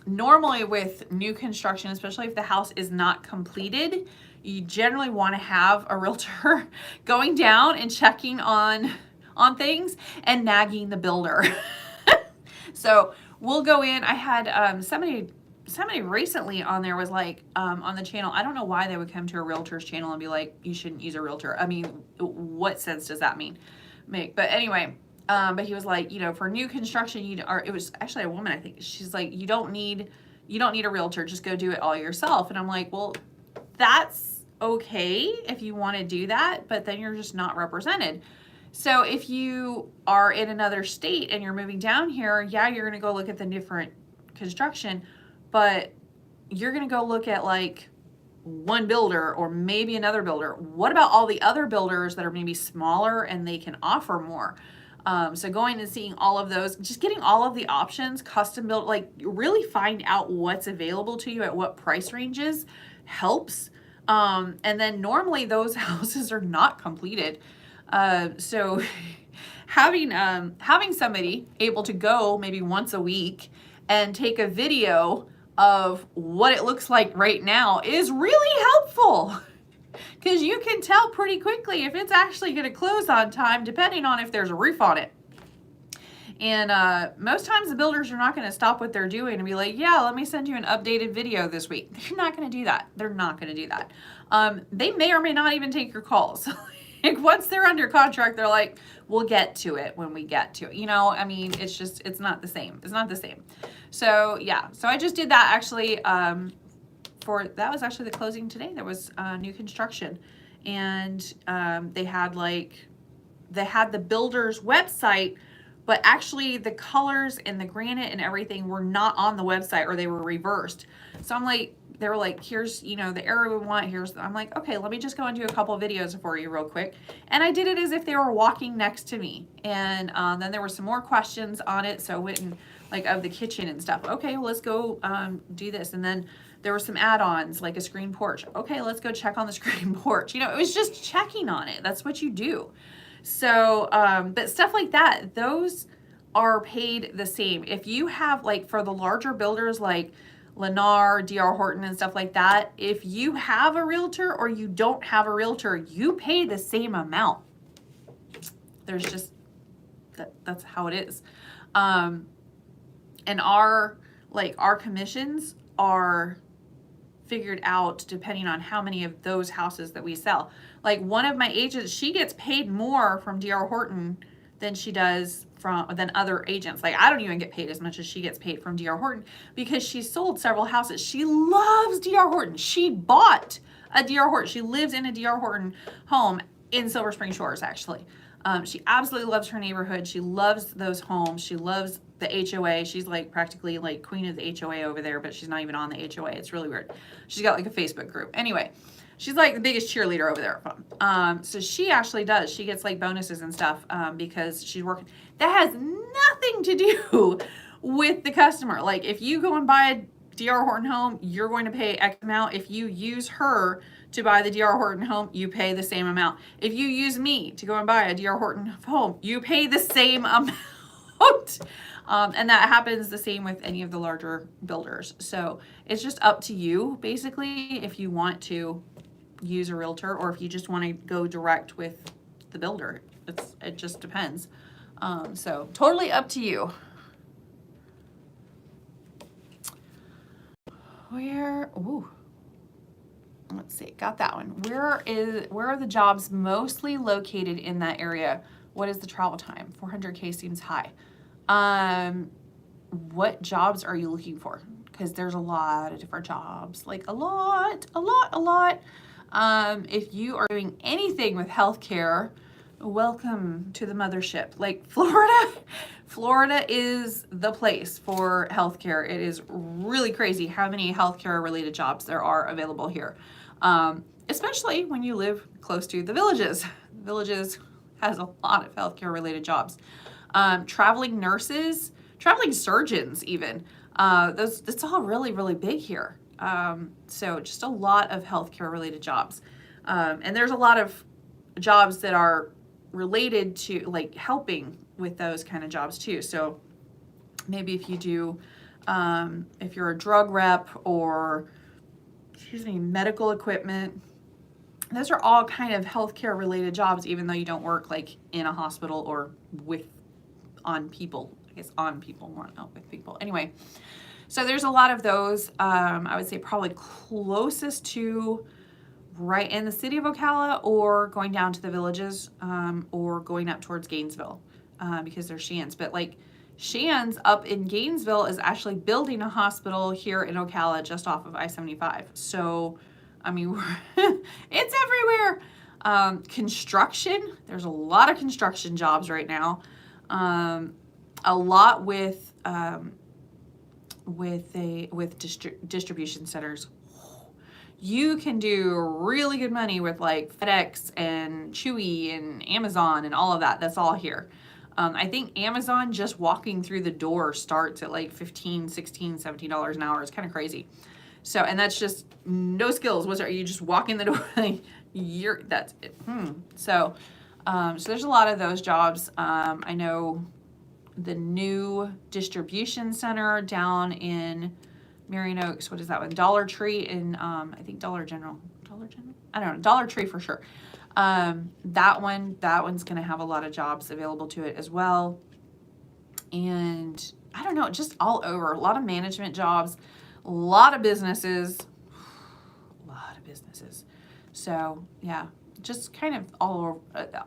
Normally with new construction, especially if the house is not completed, you generally want to have a realtor going down and checking on things and nagging the builder. So we'll go in. I had somebody recently on there was like, on the channel, I don't know why they would come to a realtor's channel and be like, you shouldn't use a realtor. I mean, what sense does that make? But anyway, but he was like, you know, for new construction, it was actually a woman, I think. She's like, you don't need a realtor, just go do it all yourself. And I'm like, well, that's okay if you want to do that, but then you're just not represented. So if you are in another state and you're moving down here, yeah, you're going to go look at the different construction, but you're going to go look at like one builder or maybe another builder. What about all the other builders that are maybe smaller and they can offer more? So going and seeing all of those, just getting all of the options, custom built, like really find out what's available to you at what price ranges helps. And then normally those houses are not completed. So having somebody able to go maybe once a week and take a video of what it looks like right now is really helpful, because you can tell pretty quickly if it's actually going to close on time, depending on if there's a roof on it. And most times the builders are not going to stop what they're doing and be like, yeah, let me send you an updated video this week. They're not going to do that. They're not going to do that. They may or may not even take your calls. Like once they're under contract, they're like, we'll get to it when we get to it. You know, I mean, it's just, it's not the same. It's not the same. So yeah, so I just did that actually that was actually the closing today. There was new construction, and they had the builder's website, but actually the colors and the granite and everything were not on the website, or they were reversed. So I'm like, they were like, here's, you know, the area we want, I'm like, okay, let me just go and do a couple of videos for you real quick. And I did it as if they were walking next to me. And then there were some more questions on it. So I went and like of the kitchen and stuff. Okay, well, let's go do this. And then there were some add-ons like a screen porch. Okay, let's go check on the screen porch. You know, it was just checking on it. That's what you do. So, but stuff like that, those are paid the same. If you have like for the larger builders like Lennar, DR Horton and stuff like that, if you have a realtor or you don't have a realtor, you pay the same amount. There's just, that's how it is. And our commissions are figured out depending on how many of those houses that we sell. Like one of my agents, she gets paid more from DR Horton than she does than other agents. Like I don't even get paid as much as she gets paid from DR Horton because she sold several houses. She loves DR Horton. She bought a DR Horton. She lives in a DR Horton home in Silver Spring Shores, actually. She absolutely loves her neighborhood. She loves those homes. She loves the HOA. She's like practically like queen of the HOA over there, but she's not even on the HOA. It's really weird. She's got like a Facebook group. Anyway, she's like the biggest cheerleader over there. So she actually does. She gets like bonuses and stuff because she's working. That has nothing to do with the customer. Like if you go and buy a DR Horton home, you're going to pay X amount. If you use her to buy the DR Horton home, you pay the same amount. If you use me to go and buy a DR Horton home, you pay the same amount. And that happens the same with any of the larger builders. So it's just up to you, basically, if you want to use a realtor or if you just want to go direct with the builder. It just depends. So totally up to you. Let's see, got that one. Where are the jobs mostly located in that area? What is the travel time? 400K seems high. What jobs are you looking for? Because there's a lot of different jobs, like a lot. If you are doing anything with healthcare, welcome to the mothership. Like Florida is the place for healthcare. It is really crazy how many healthcare related jobs there are available here. Especially when you live close to the Villages. Villages has a lot of healthcare related jobs. Traveling nurses, traveling surgeons even. It's all really, really big here. So just a lot of healthcare related jobs. And there's a lot of jobs that are related to like helping with those kind of jobs too. So maybe if you do, if you're a drug rep or medical equipment, those are all kind of healthcare related jobs, even though you don't work like in a hospital or on people, more not with people. Anyway, so there's a lot of those. I would say probably closest to right in the city of Ocala or going down to the Villages or going up towards Gainesville because they're Shands. But like Shands up in Gainesville is actually building a hospital here in Ocala just off of I-75. So, I mean, it's everywhere. Construction, there's a lot of construction jobs right now. A lot with distribution centers. You can do really good money with like FedEx and Chewy and Amazon and all of that. That's all here. I think Amazon just walking through the door starts at like $15, $16, $17 an hour. It's kind of crazy. So, and that's just no skills. You just walk in the door. That's it. So there's a lot of those jobs. I know the new distribution center down in Marion Oaks. What is that one? Dollar Tree in, I think Dollar General. I don't know. Dollar Tree for sure. That one's going to have a lot of jobs available to it as well. and I don't know, just all over. A lot of management jobs, a lot of businesses, a lot of businesses. So yeah, just kind of all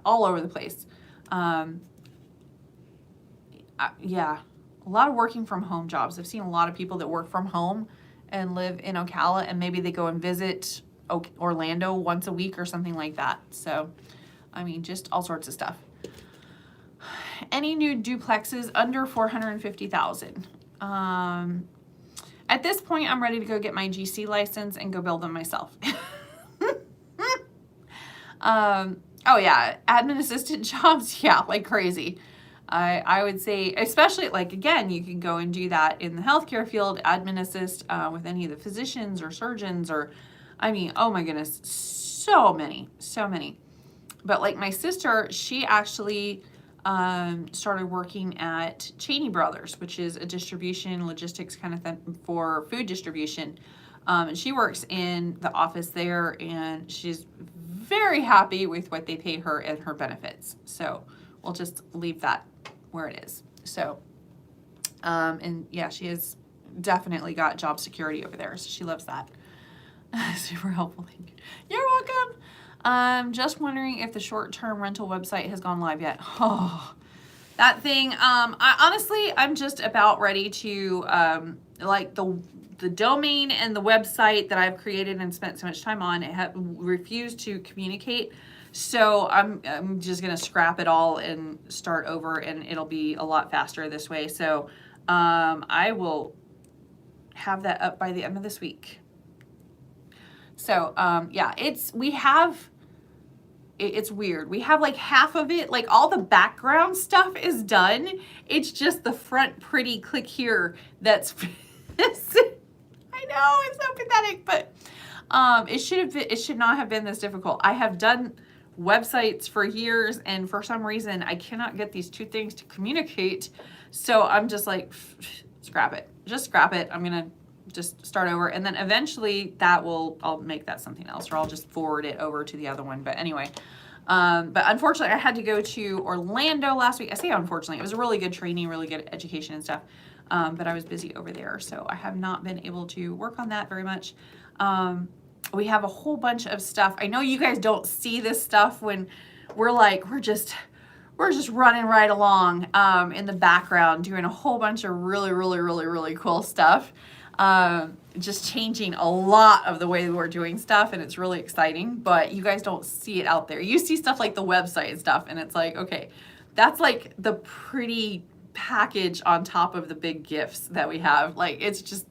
over the place. Yeah, a lot of working from home jobs. I've seen a lot of people that work from home and live in Ocala, and maybe they go and visit Orlando once a week or something like that. So, I mean, just all sorts of stuff. Any new duplexes under 450,000? At this point, I'm ready to go get my GC license and go build them myself. Oh yeah, admin assistant jobs, yeah, like crazy. I would say, especially like, again, you can go and do that in the healthcare field, admin assist with any of the physicians or surgeons or, I mean, oh my goodness, so many. But like my sister, she actually started working at Cheney Brothers, which is a distribution logistics kind of thing for food distribution. And she works in the office there, and she's very happy with what they pay her and her benefits. So we'll just leave that where it is. So, and yeah, she has definitely got job security over there. So she loves that. Super helpful. Thank you. You're welcome. Just wondering if the short-term rental website has gone live yet. Oh, that thing. I'm just about ready to, like the domain and the website that I've created and spent so much time on, it have refused to communicate. So I'm just gonna scrap it all and start over, and it'll be a lot faster this way. So I will have that up by the end of this week. So yeah, it's weird. We have like half of it, like all the background stuff is done. It's just the front pretty click here that's I know, it's so pathetic, but it should not have been this difficult. I have done websites for years, and for some reason I cannot get these two things to communicate. So I'm just like, scrap it. Just scrap it. I'm gonna just start over, and then eventually I'll make that something else, or I'll just forward it over to the other one. But anyway, but unfortunately I had to go to Orlando last week. I say unfortunately, it was a really good training, really good education and stuff. But I was busy over there, so I have not been able to work on that very much. We have a whole bunch of stuff. I know you guys don't see this stuff when we're just running right along in the background doing a whole bunch of really cool stuff. Just changing a lot of the way we're doing stuff, and it's really exciting, but you guys don't see it out there. You see stuff like the website and stuff, and it's like, okay, that's like the pretty package on top of the big gifts that we have. Like, it's just,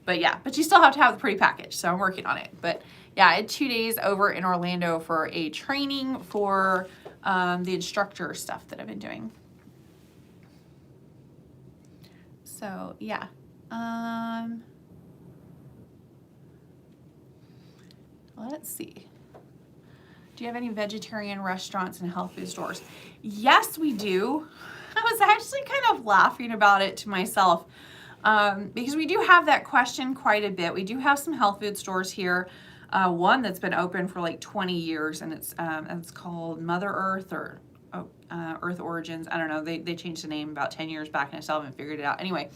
but yeah, but you still have to have the pretty package, so I'm working on it. But yeah, I had 2 days over in Orlando for a training for the instructor stuff that I've been doing. So yeah, let's see. Do you have any vegetarian restaurants and health food stores? Yes, we do. I was actually kind of laughing about it to myself because we do have that question quite a bit. We do have some health food stores here. One that's been open for like 20 years, and it's called Mother Earth or Earth Origins. I don't know. They changed the name about 10 years back, and I still haven't figured it out. Anyway,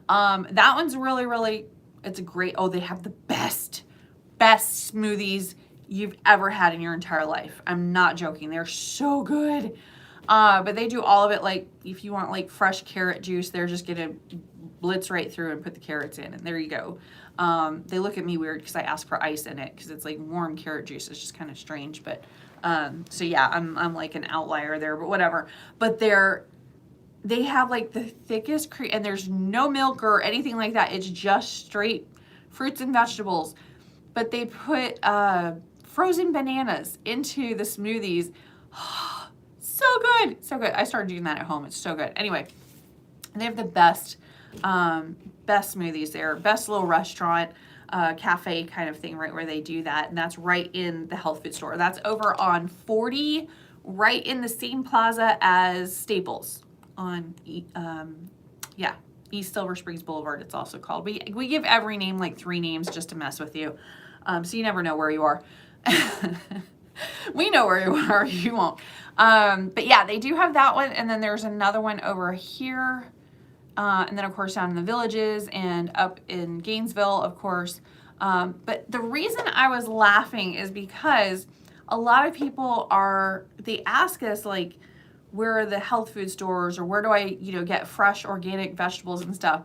that one's really, it's a great, they have the best smoothies you've ever had in your entire life. I'm not joking. They're so good. But they do all of it. Like, if you want like fresh carrot juice, they're just gonna blitz right through and put the carrots in, and there you go. They look at me weird because I ask for ice in it because it's like warm carrot juice. It's just kind of strange, but so yeah, I'm like an outlier there, but whatever. But they have like the thickest cream, and there's no milk or anything like that. It's just straight fruits and vegetables. But they put frozen bananas into the smoothies. So good. I started doing that at home. It's so good. Anyway, they have the best smoothies there. Best little restaurant, cafe kind of thing, right where they do that. And that's right in the health food store. That's over on 40, right in the same plaza as Staples on, East Silver Springs Boulevard, it's also called. We give every name like 3 names just to mess with you. So you never know where you are. We know where you are, you won't. But yeah, they do have that one, and then there's another one over here. And then, of course, down in the Villages and up in Gainesville, of course. But the reason I was laughing is because a lot of people they ask us, like, where are the health food stores, or where do I, get fresh organic vegetables and stuff.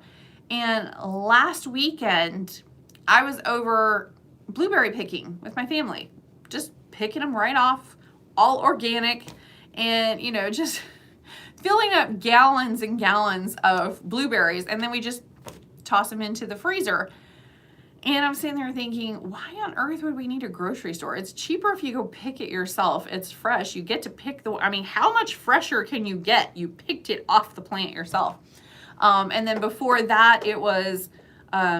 And last weekend, I was over blueberry picking with my family, just picking them right off, all organic, and, just filling up gallons and gallons of blueberries, and then we just toss them into the freezer. And I'm sitting there thinking, why on earth would we need a grocery store? It's cheaper if you go pick it yourself. It's fresh. You get to pick how much fresher can you get? You picked it off the plant yourself. And then before that, it was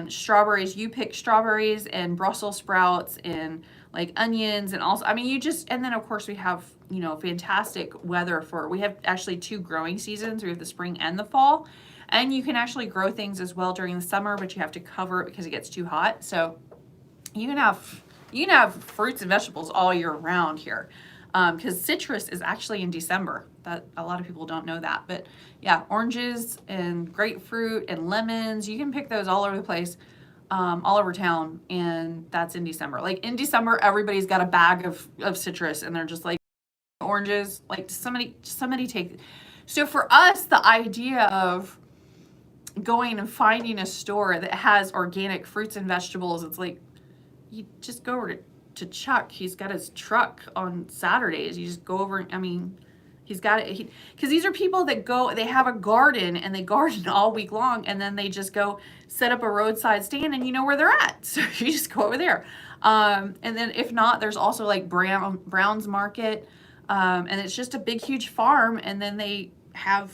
strawberries. You pick strawberries and Brussels sprouts and like onions, and also, and then of course we have, fantastic weather we have actually 2 growing seasons. We have the spring and the fall, and you can actually grow things as well during the summer, but you have to cover it because it gets too hot. So you can have fruits and vegetables all year round here. Because citrus is actually in December. That a lot of people don't know that, but yeah, oranges and grapefruit and lemons, you can pick those all over the place, all over town, and that's in December. Like in December, everybody's got a bag of citrus, and they're just like, oranges, like somebody take. So for us, the idea of going and finding a store that has organic fruits and vegetables, it's like, you just go over to Chuck. He's got his truck on Saturdays. You just go over, he's got it, because these are people that they have a garden, and they garden all week long, and then they just go set up a roadside stand, and you know where they're at. So you just go over there. And then if not, there's also like Brown's Market, and it's just a big, huge farm, and then they have,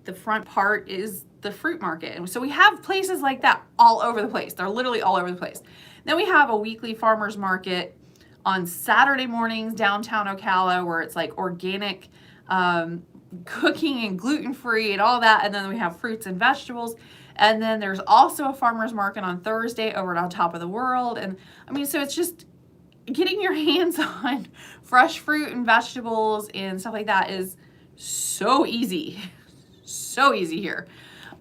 the front part is the fruit market. And so we have places like that all over the place. They're literally all over the place. Then we have a weekly farmers market on Saturday mornings downtown Ocala, where it's like organic cooking and gluten-free and all that. And then we have fruits and vegetables. And then there's also a farmers market on Thursday over at On Top of the World. And so it's just getting your hands on fresh fruit and vegetables and stuff like that is so easy. So easy here.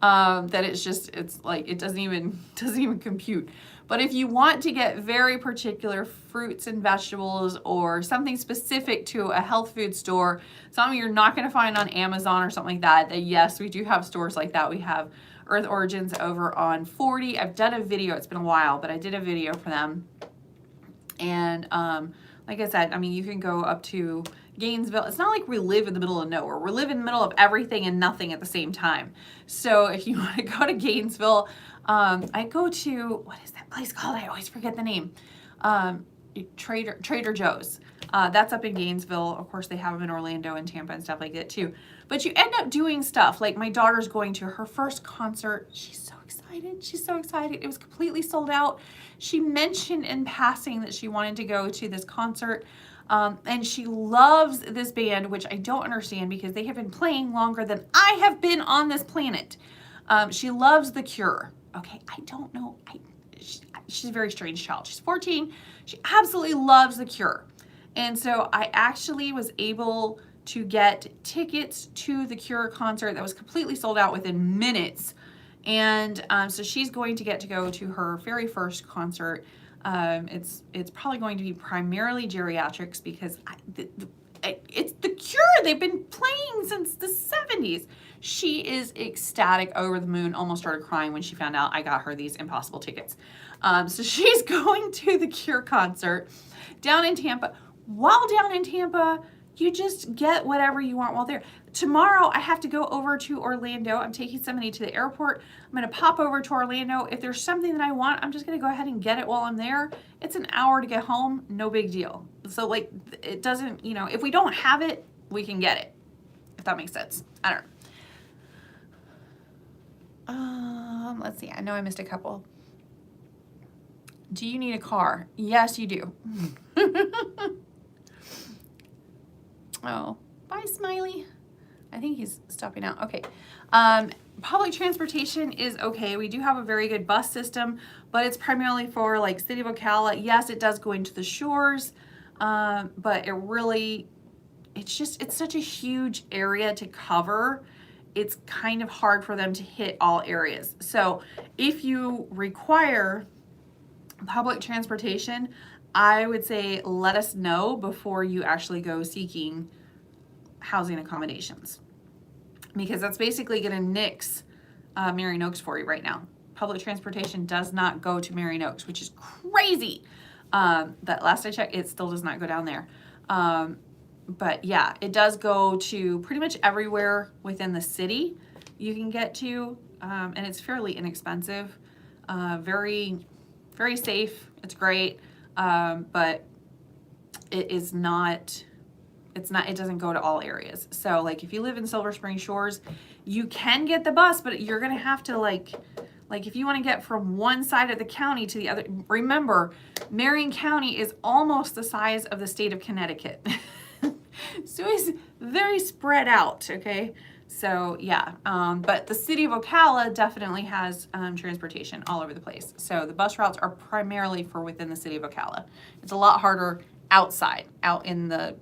That it's like, it doesn't even compute. But if you want to get very particular fruits and vegetables, or something specific to a health food store, something you're not going to find on Amazon or something like that, then yes, we do have stores like that. We have Earth Origins over on 40. I've done a video, it's been a while, but I did a video for them. And like I said, you can go up to Gainesville. It's not like we live in the middle of nowhere. We live in the middle of everything and nothing at the same time. So if you want to go to Gainesville, I go to, what is that place called? I always forget the name. Trader Joe's. That's up in Gainesville. Of course, they have them in Orlando and Tampa and stuff like that too. But you end up doing stuff. Like my daughter's going to her first concert. She's so excited. She's so excited. It was completely sold out. She mentioned in passing that she wanted to go to this concert. And she loves this band, which I don't understand because they have been playing longer than I have been on this planet. She loves The Cure. Okay, I don't know. She's a very strange child. She's 14. She absolutely loves The Cure. And so I actually was able to get tickets to the Cure concert that was completely sold out within minutes. And so she's going to get to go to her very first concert. It's probably going to be primarily geriatrics because it's The Cure. They've been playing since the 70s. She is ecstatic, over the moon, almost started crying when she found out I got her these impossible tickets. So she's going to the Cure concert down in Tampa. While down in Tampa, you just get whatever you want while there. Tomorrow, I have to go over to Orlando. I'm taking somebody to the airport. I'm going to pop over to Orlando. If there's something that I want, I'm just going to go ahead and get it while I'm there. It's an hour to get home. No big deal. So, like, it doesn't, if we don't have it, we can get it. If that makes sense. I don't know. Let's see. I know I missed a couple. Do you need a car? Yes, you do. Oh, bye, Smiley. I think he's stopping out. Okay. Public transportation is okay. We do have a very good bus system, but it's primarily for like City of Ocala. Yes, it does go into the shores, but it's such a huge area to cover. it's kind of hard for them to hit all areas. So if you require public transportation, I would say let us know before you actually go seeking housing accommodations, because that's basically going to nix Marion Oaks for you right now. Public transportation does not go to Marion Oaks, which is crazy. That last I checked, it still does not go down there. But yeah, it does go to pretty much everywhere within the city you can get to, and it's fairly inexpensive, very, very safe. It's great, but it is not. It doesn't go to all areas. So like if you live in Silver Spring Shores, you can get the bus, but you're gonna have to like if you want to get from one side of the county to the other. Remember, Marion County is almost the size of the state of Connecticut. So it's very spread out, okay? So yeah, but the city of Ocala definitely has transportation all over the place. So the bus routes are primarily for within the city of Ocala. It's a lot harder outside, out in the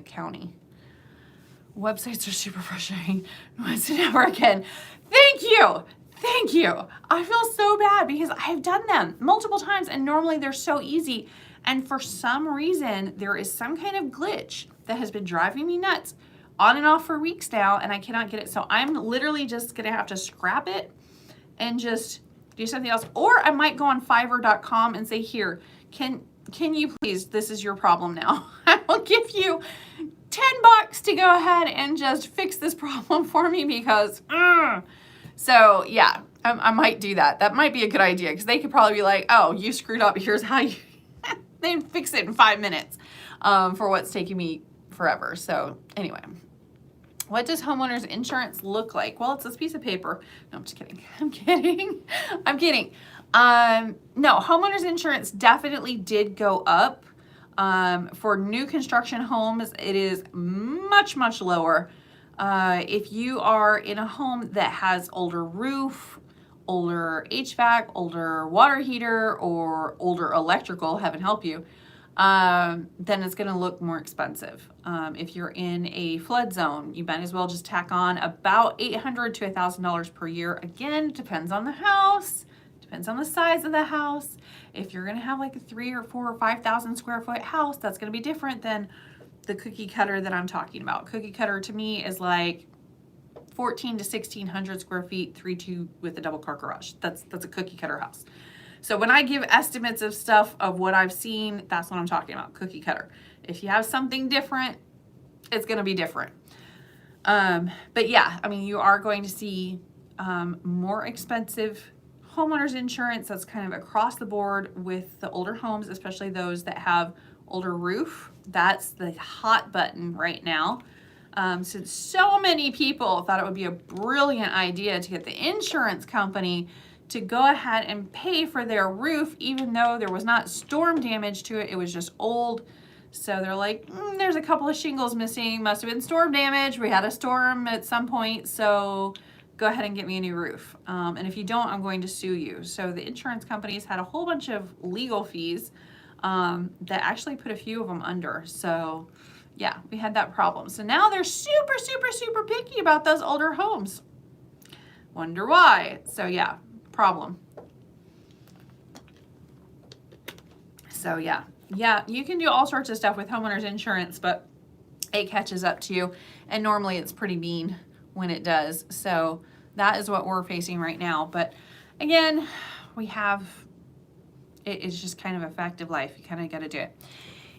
county. Websites are super frustrating. Once and never again. Thank you. Thank you. I feel so bad because I've done them multiple times and normally they're so easy. And for some reason, there is some kind of glitch that has been driving me nuts on and off for weeks now, and I cannot get it. So I'm literally just gonna have to scrap it and just do something else. Or I might go on Fiverr.com and say, here, can you please, this is your problem now. I will give you $10 to go ahead and just fix this problem for me because, So yeah, I might do that. That might be a good idea because they could probably be like, oh, you screwed up. Here's how you, they fix it in 5 minutes for what's taking me forever. So anyway, what does homeowners insurance look like? Well, it's this piece of paper. No, I'm just kidding. I'm kidding. No, homeowners insurance definitely did go up. For new construction homes, it is much, much lower. If you are in a home that has older roof, older HVAC, older water heater, or older electrical, heaven help you, then it's going to look more expensive. If you're in a flood zone, you might as well just tack on about $800 to $1,000 per year. Again, depends on the house, depends on the size of the house. If you're going to have like a 3 or 4 or 5,000 square foot house, that's going to be different than the cookie cutter that I'm talking about. Cookie cutter to me is like 14 to 1,600 square feet, 3-2 with a double car garage. That's a cookie cutter house. So when I give estimates of stuff of what I've seen, that's what I'm talking about, cookie cutter. If you have something different, it's gonna be different. But yeah, I mean, you are going to see more expensive homeowners insurance. That's kind of across the board with the older homes, especially those that have older roof. That's the hot button right now. Since so many people thought it would be a brilliant idea to get the insurance company to go ahead and pay for their roof, even though there was not storm damage to it, it was just old. So they're like, there's a couple of shingles missing, must have been storm damage. We had a storm at some point, so go ahead and get me a new roof. And if you don't, I'm going to sue you. So the insurance companies had a whole bunch of legal fees that actually put a few of them under. So yeah, we had that problem. So now they're super, super, super picky about those older homes. Wonder why. So yeah, problem. So yeah, you can do all sorts of stuff with homeowners insurance, but it catches up to you. And normally it's pretty mean when it does. So that is what we're facing right now. But again, it is just kind of a fact of life. You kind of got to do it.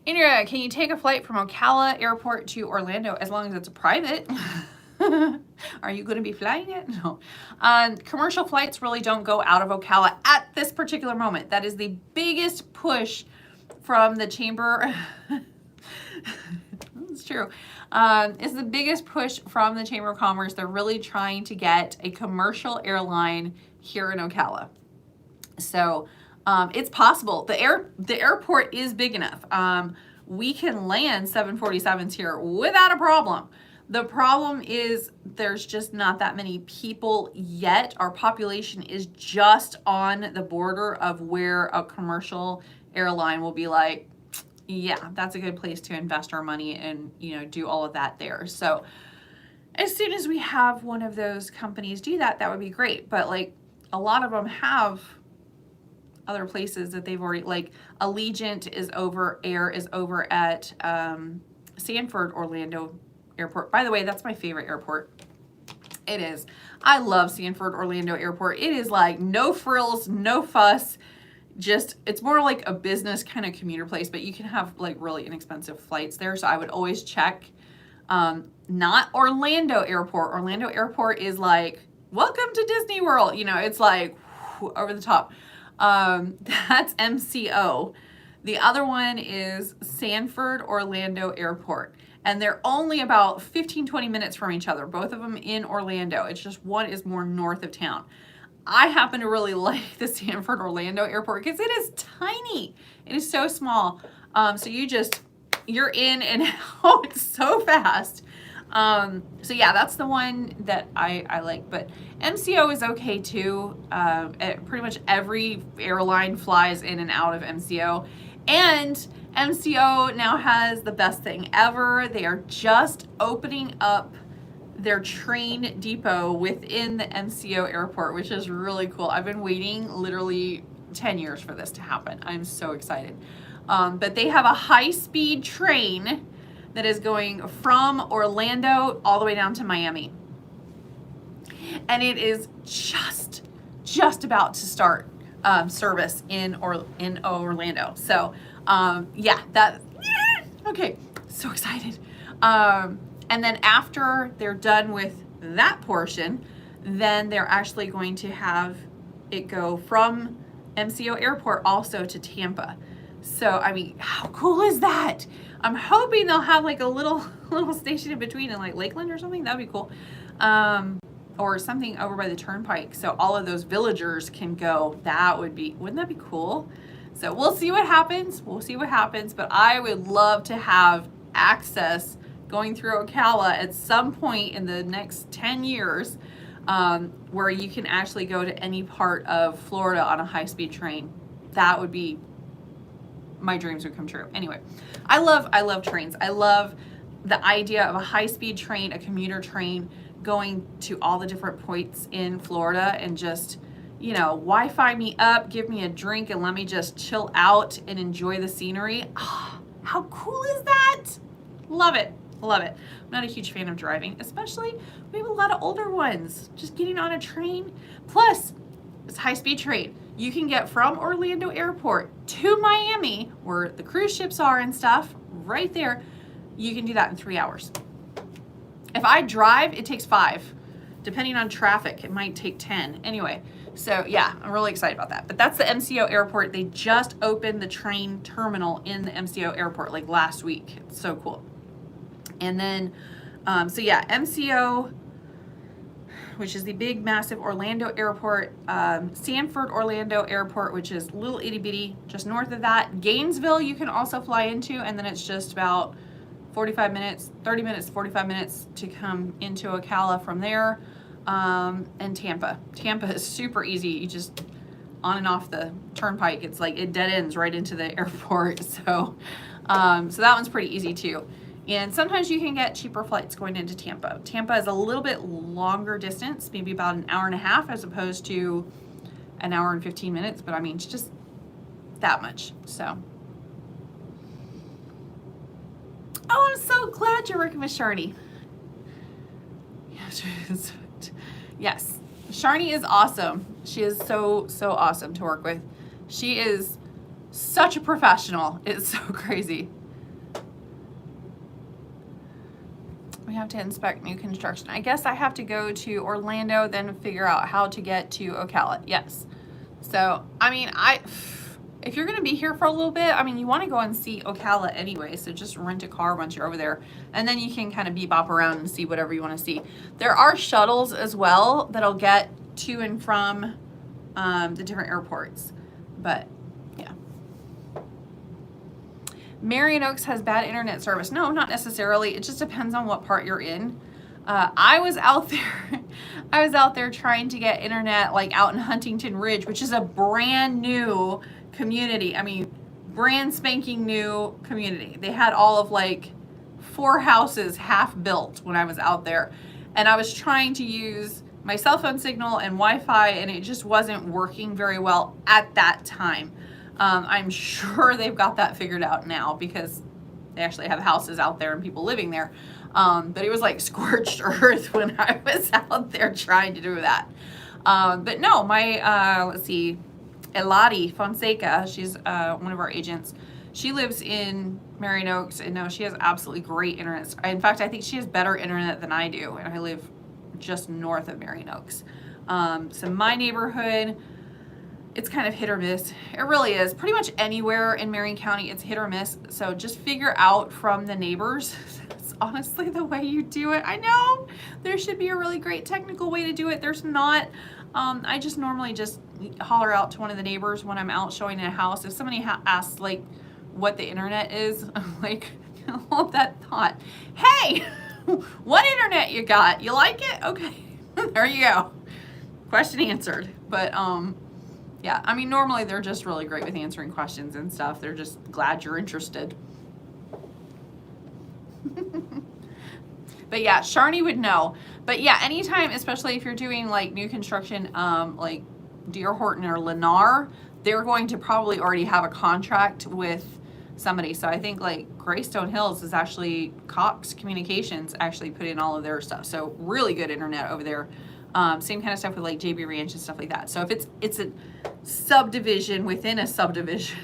Indra, can you take a flight from Ocala Airport to Orlando as long as it's a private? Are you going to be flying it? No. Commercial flights really don't go out of Ocala at this particular moment. That is the biggest push from the chamber. It's true. It's the biggest push from the Chamber of Commerce. They're really trying to get a commercial airline here in Ocala. So it's possible. The airport is big enough. We can land 747s here without a problem. The problem is there's just not that many people yet. Our population is just on the border of where a commercial airline will be like, yeah, that's a good place to invest our money and, do all of that there. So as soon as we have one of those companies do that, that would be great. But like a lot of them have other places that they've already, like Allegiant is over, Air is over at Sanford Orlando Airport. By the way, that's my favorite airport. It is. I love Sanford Orlando Airport. It is like no frills, no fuss. Just, it's more like a business kind of commuter place, but you can have like really inexpensive flights there. So I would always check. Not Orlando Airport. Orlando Airport is like, welcome to Disney World. You know, it's like whew, over the top. That's MCO. The other one is Sanford Orlando Airport. And they're only about 15-20 minutes from each other, both of them in Orlando. It's just one is more north of town. I happen to really like the Sanford Orlando Airport because it is tiny. It is so small. So you're in and out so fast. So yeah, that's the one that I like. But MCO is okay too. Pretty much every airline flies in and out of MCO. And MCO now has the best thing ever. They are just opening up their train depot within the MCO airport, which is really cool. I've been waiting literally 10 years for this to happen. I'm so excited. But they have a high-speed train that is going from Orlando all the way down to Miami. And it is just about to start service in Orlando. So yeah, okay, so excited. And then after they're done with that portion, then they're actually going to have it go from MCO Airport also to Tampa. So, I mean, how cool is that? I'm hoping they'll have like a little station in between in like Lakeland or something. That'd be cool. Or something over by the turnpike. So all of those villagers can go. Wouldn't that be cool? So we'll see what happens. But I would love to have access going through Ocala at some point in the next 10 years where you can actually go to any part of Florida on a high-speed train. That would be, my dreams would come true. Anyway, I love trains. I love the idea of a high-speed train, a commuter train going to all the different points in Florida and just, you know, Wi-Fi me up, give me a drink, and let me just chill out and enjoy the scenery. Oh, how cool is that? Love it. Love it. I'm not a huge fan of driving, especially we have a lot of older ones. Just getting on a train. Plus, it's a high-speed train. You can get from Orlando Airport to Miami, where the cruise ships are and stuff, right there. You can do that in 3 hours. If I drive, it takes 5. Depending on traffic, it might take 10. Anyway, so yeah, I'm really excited about that. But that's the MCO Airport. They just opened the train terminal in the MCO Airport like last week. It's so cool. And then, so yeah, MCO, which is the big, massive Orlando Airport, Sanford Orlando Airport, which is little itty bitty, just north of that. Gainesville, you can also fly into, and then it's just about 45 minutes, 30 minutes, 45 minutes to come into Ocala from there. And Tampa. Tampa is super easy. You just on and off the turnpike. It's like it dead ends right into the airport. So, so that one's pretty easy too. And sometimes you can get cheaper flights going into Tampa. Tampa is a little bit longer distance, maybe about an hour and a half as opposed to an hour and 15 minutes. But I mean, it's just that much. So. Oh, I'm so glad you're working with Sharni. Yes, Sharni is awesome. She is so awesome to work with. She is such a professional. It's so crazy. We have to inspect new construction. I guess I have to go to Orlando, then figure out how to get to Ocala. Yes. So, I mean, if you're going to be here for a little bit, I mean, you want to go and see Ocala anyway, so just rent a car once you're over there, and then you can kind of bebop around and see whatever you want to see. There are shuttles as well that'll get to and from the different airports, but yeah. Marion Oaks has bad internet service. No, not necessarily. It just depends on what part you're in. I was out there trying to get internet like out in Huntington Ridge, which is a brand new community. I mean, brand spanking new community. They had all of like 4 houses half built when I was out there. and I was trying to use my cell phone signal and Wi-Fi, and it just wasn't working very well at that time. I'm sure they've got that figured out now because they actually have houses out there and people living there. But it was like scorched earth when I was out there trying to do that. But no, my, let's see, Eladi Fonseca, she's one of our agents. She lives in Marion Oaks, and no, she has absolutely great internet. In fact, I think she has better internet than I do, and I live just north of Marion Oaks. So my neighborhood, it's kind of hit or miss. It really is. Pretty much anywhere in Marion County, it's hit or miss. So just figure out from the neighbors. It's honestly the way you do it. I know there should be a really great technical way to do it. There's not. I just normally just holler out to one of the neighbors when I'm out showing a house. If somebody asks like what the internet is, I'm like, hold that thought. Hey, what internet you got? You like it? Okay, there you go. Question answered. But yeah, I mean, normally they're just really great with answering questions and stuff. They're just glad you're interested. But yeah, Sharni would know. But yeah, anytime, especially if you're doing like new construction, like D.R. Horton or Lennar, they're going to probably already have a contract with somebody. So I think like Greystone Hills is actually Cox Communications actually put in all of their stuff. So really good internet over there. Same kind of stuff with like JB Ranch and stuff like that. So if it's a subdivision within a subdivision,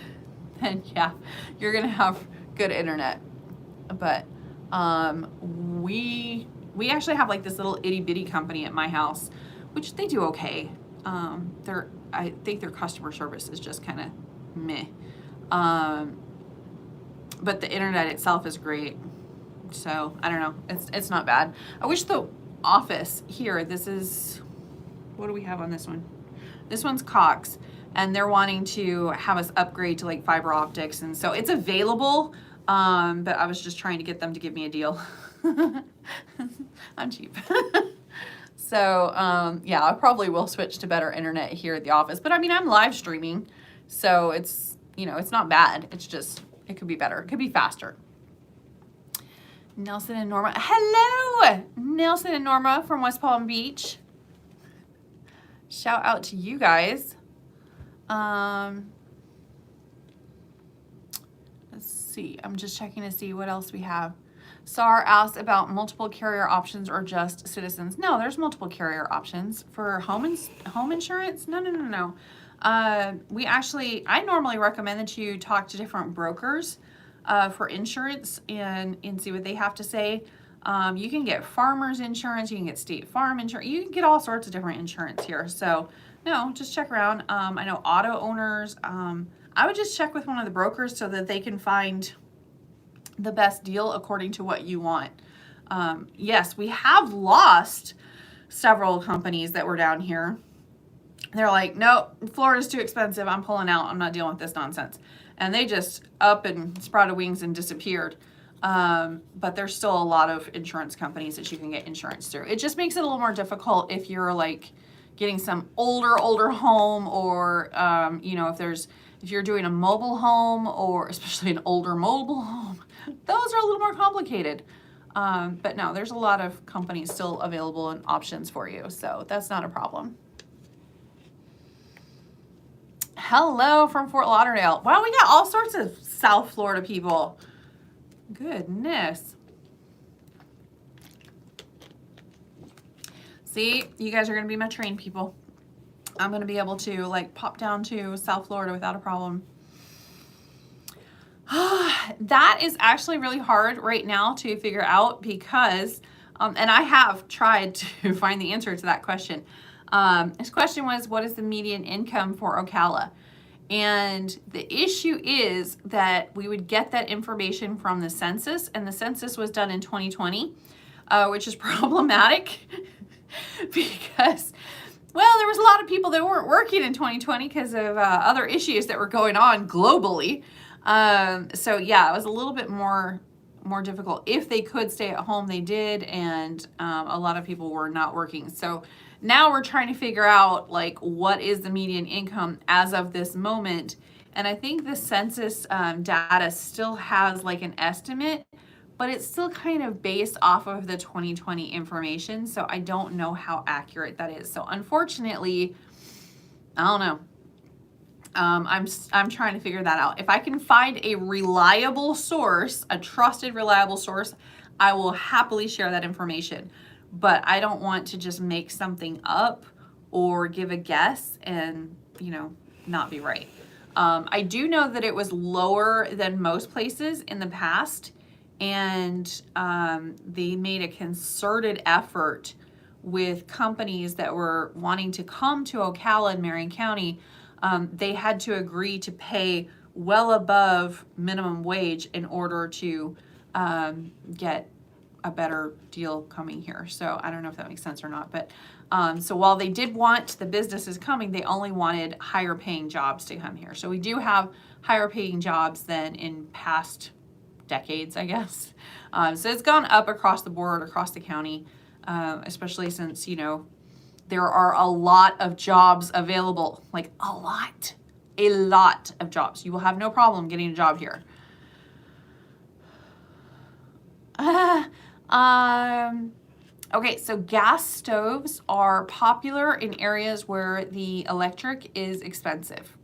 then yeah, you're gonna have good internet. But we actually have like this little itty bitty company at my house, which they do okay. I think their customer service is just kind of meh. But the internet itself is great. So I don't know. It's not bad. I wish the office here, this is, what do we have on this one? This one's Cox, and they're wanting to have us upgrade to like fiber optics, and so it's available, but I was just trying to get them to give me a deal. I'm cheap. So yeah, I probably will switch to better internet here at the office, but I mean, I'm live streaming, so it's, you know, it's not bad. It's just, it could be better. It could be faster. Nelson and Norma. Hello, Nelson and Norma from West Palm Beach. Shout out to you guys. Let's see. I'm just checking to see what else we have. SAR asked about multiple carrier options or just Citizens. No, there's multiple carrier options for home insurance. No. I normally recommend that you talk to different brokers for insurance and see what they have to say. You can get farmers insurance, you can get State Farm insurance, you can get all sorts of different insurance here. So no, just check around. I know auto owners, I would just check with one of the brokers so that they can find the best deal according to what you want. Yes, we have lost several companies that were down here. They're like, nope, Florida's too expensive. I'm pulling out. I'm not dealing with this nonsense. And they just up and sprouted wings and disappeared. But there's still a lot of insurance companies that you can get insurance through. It just makes it a little more difficult if you're like getting some older home, or you know, if you're doing a mobile home, or especially an older mobile home, those are a little more complicated. But no, there's a lot of companies still available and options for you, so that's not a problem. Hello from Fort Lauderdale. Wow, we got all sorts of South Florida people. Goodness. See, you guys are going to be my train people. I'm going to be able to like pop down to South Florida without a problem. That is actually really hard right now to figure out because, and I have tried to find the answer to that question. His question was, what is the median income for Ocala? And the issue is that we would get that information from the census, and the census was done in 2020, which is problematic because, well, there was a lot of people that weren't working in 2020 because of other issues that were going on globally. So yeah, it was a little bit more difficult. If they could stay at home, they did, and a lot of people were not working. So now we're trying to figure out like what is the median income as of this moment. And I think the census data still has like an estimate, but it's still kind of based off of the 2020 information. So I don't know how accurate that is. So unfortunately, I don't know. I'm trying to figure that out. If I can find a reliable source, a trusted, reliable source, I will happily share that information. But I don't want to just make something up or give a guess and, not be right. I do know that it was lower than most places in the past, and they made a concerted effort with companies that were wanting to come to Ocala and Marion County. They had to agree to pay well above minimum wage in order to get a better deal coming here. So I don't know if that makes sense or not, but so while they did want the businesses coming, they only wanted higher paying jobs to come here. So we do have higher paying jobs than in past decades, I guess. So it's gone up across the board, across the county, especially since, there are a lot of jobs available, like a lot of jobs. You will have no problem getting a job here. Okay, so gas stoves are popular in areas where the electric is expensive.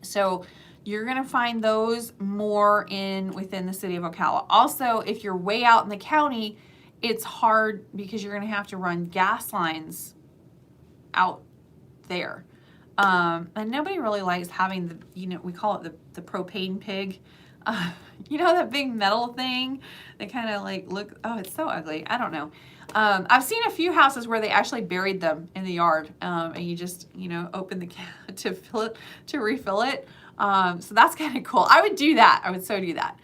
So you're gonna find those more within the city of Ocala. Also, if you're way out in the county, it's hard because you're gonna have to run gas lines out there. And nobody really likes having we call it the propane pig. That big metal thing that kind of it's so ugly. I don't know. I've seen a few houses where they actually buried them in the yard, and you just, open the can to refill it. So that's kind of cool. I would do that. I would so do that.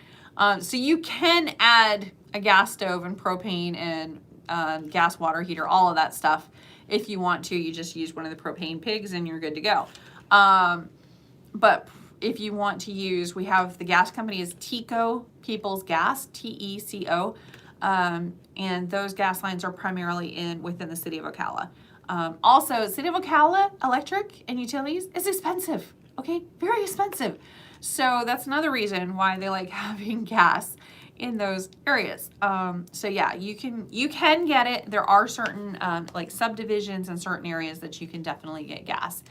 So you can add a gas stove and propane and gas water heater, all of that stuff. If you want to, you just use one of the propane pigs and you're good to go. But if you want to use, we have the gas company is TECO, People's Gas, TECO. And those gas lines are primarily within the city of Ocala. Also, city of Ocala electric and utilities is expensive, okay? Very expensive. So that's another reason why they like having gas in those areas. So yeah, you can get it. There are certain subdivisions and certain areas that you can definitely get gas.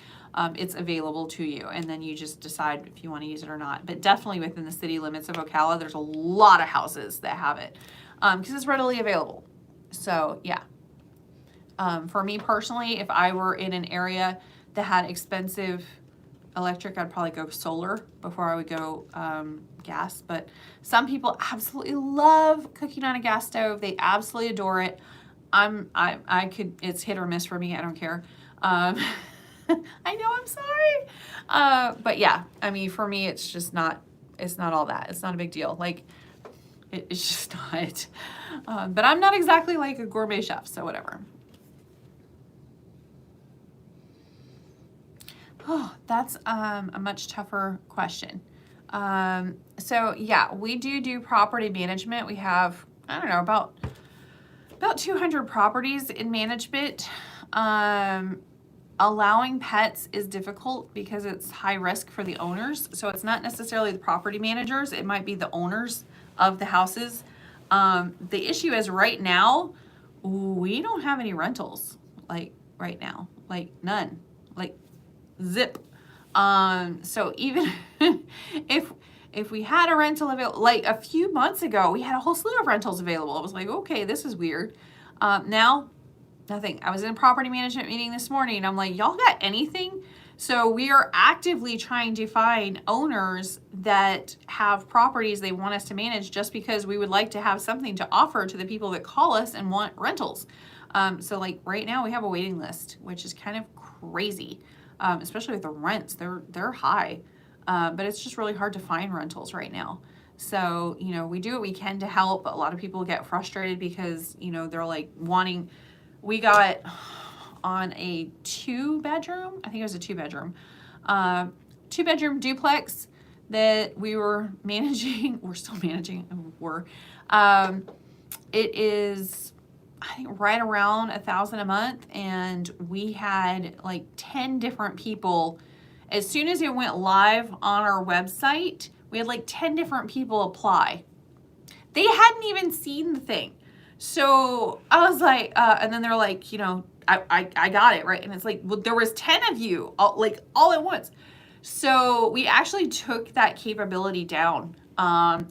It's available to you, and then you just decide if you want to use it or not. But definitely within the city limits of Ocala, there's a lot of houses that have it because it's readily available. So yeah. For me personally, if I were in an area that had expensive electric, I'd probably go solar before I would go gas. But some people absolutely love cooking on a gas stove. They absolutely adore it. It's hit or miss for me. I don't care. I know, I'm sorry. But yeah, I mean, for me, it's not all that. It's not a big deal. It's just not. But I'm not exactly like a gourmet chef, so whatever. Oh, that's a much tougher question. So yeah, we do property management. We have, I don't know, about 200 properties in management. Allowing pets is difficult because it's high risk for the owners. So it's not necessarily the property managers. It might be the owners of the houses. The issue is right now, we don't have any rentals, right now, none, zip. So even if we had a rental available, a few months ago, we had a whole slew of rentals available. I was like, okay, this is weird. Now, nothing. I was in a property management meeting this morning, and I'm like, y'all got anything? So we are actively trying to find owners that have properties they want us to manage, just because we would like to have something to offer to the people that call us and want rentals. So right now we have a waiting list, which is kind of crazy. Especially with the rents, they're high, but it's just really hard to find rentals right now. So, we do what we can to help. A lot of people get frustrated because, they're wanting, we got on a 2-bedroom, I think it was a 2-bedroom, 2-bedroom duplex that we were managing, we're still managing, it is, I think, right around $1,000 a month, and we had 10 different people. As soon as it went live on our website, we had 10 different people apply. They hadn't even seen the thing. So I was like, and then they're like, I got it, right? And it's like, well, there was 10 of you, all at once. So we actually took that capability down.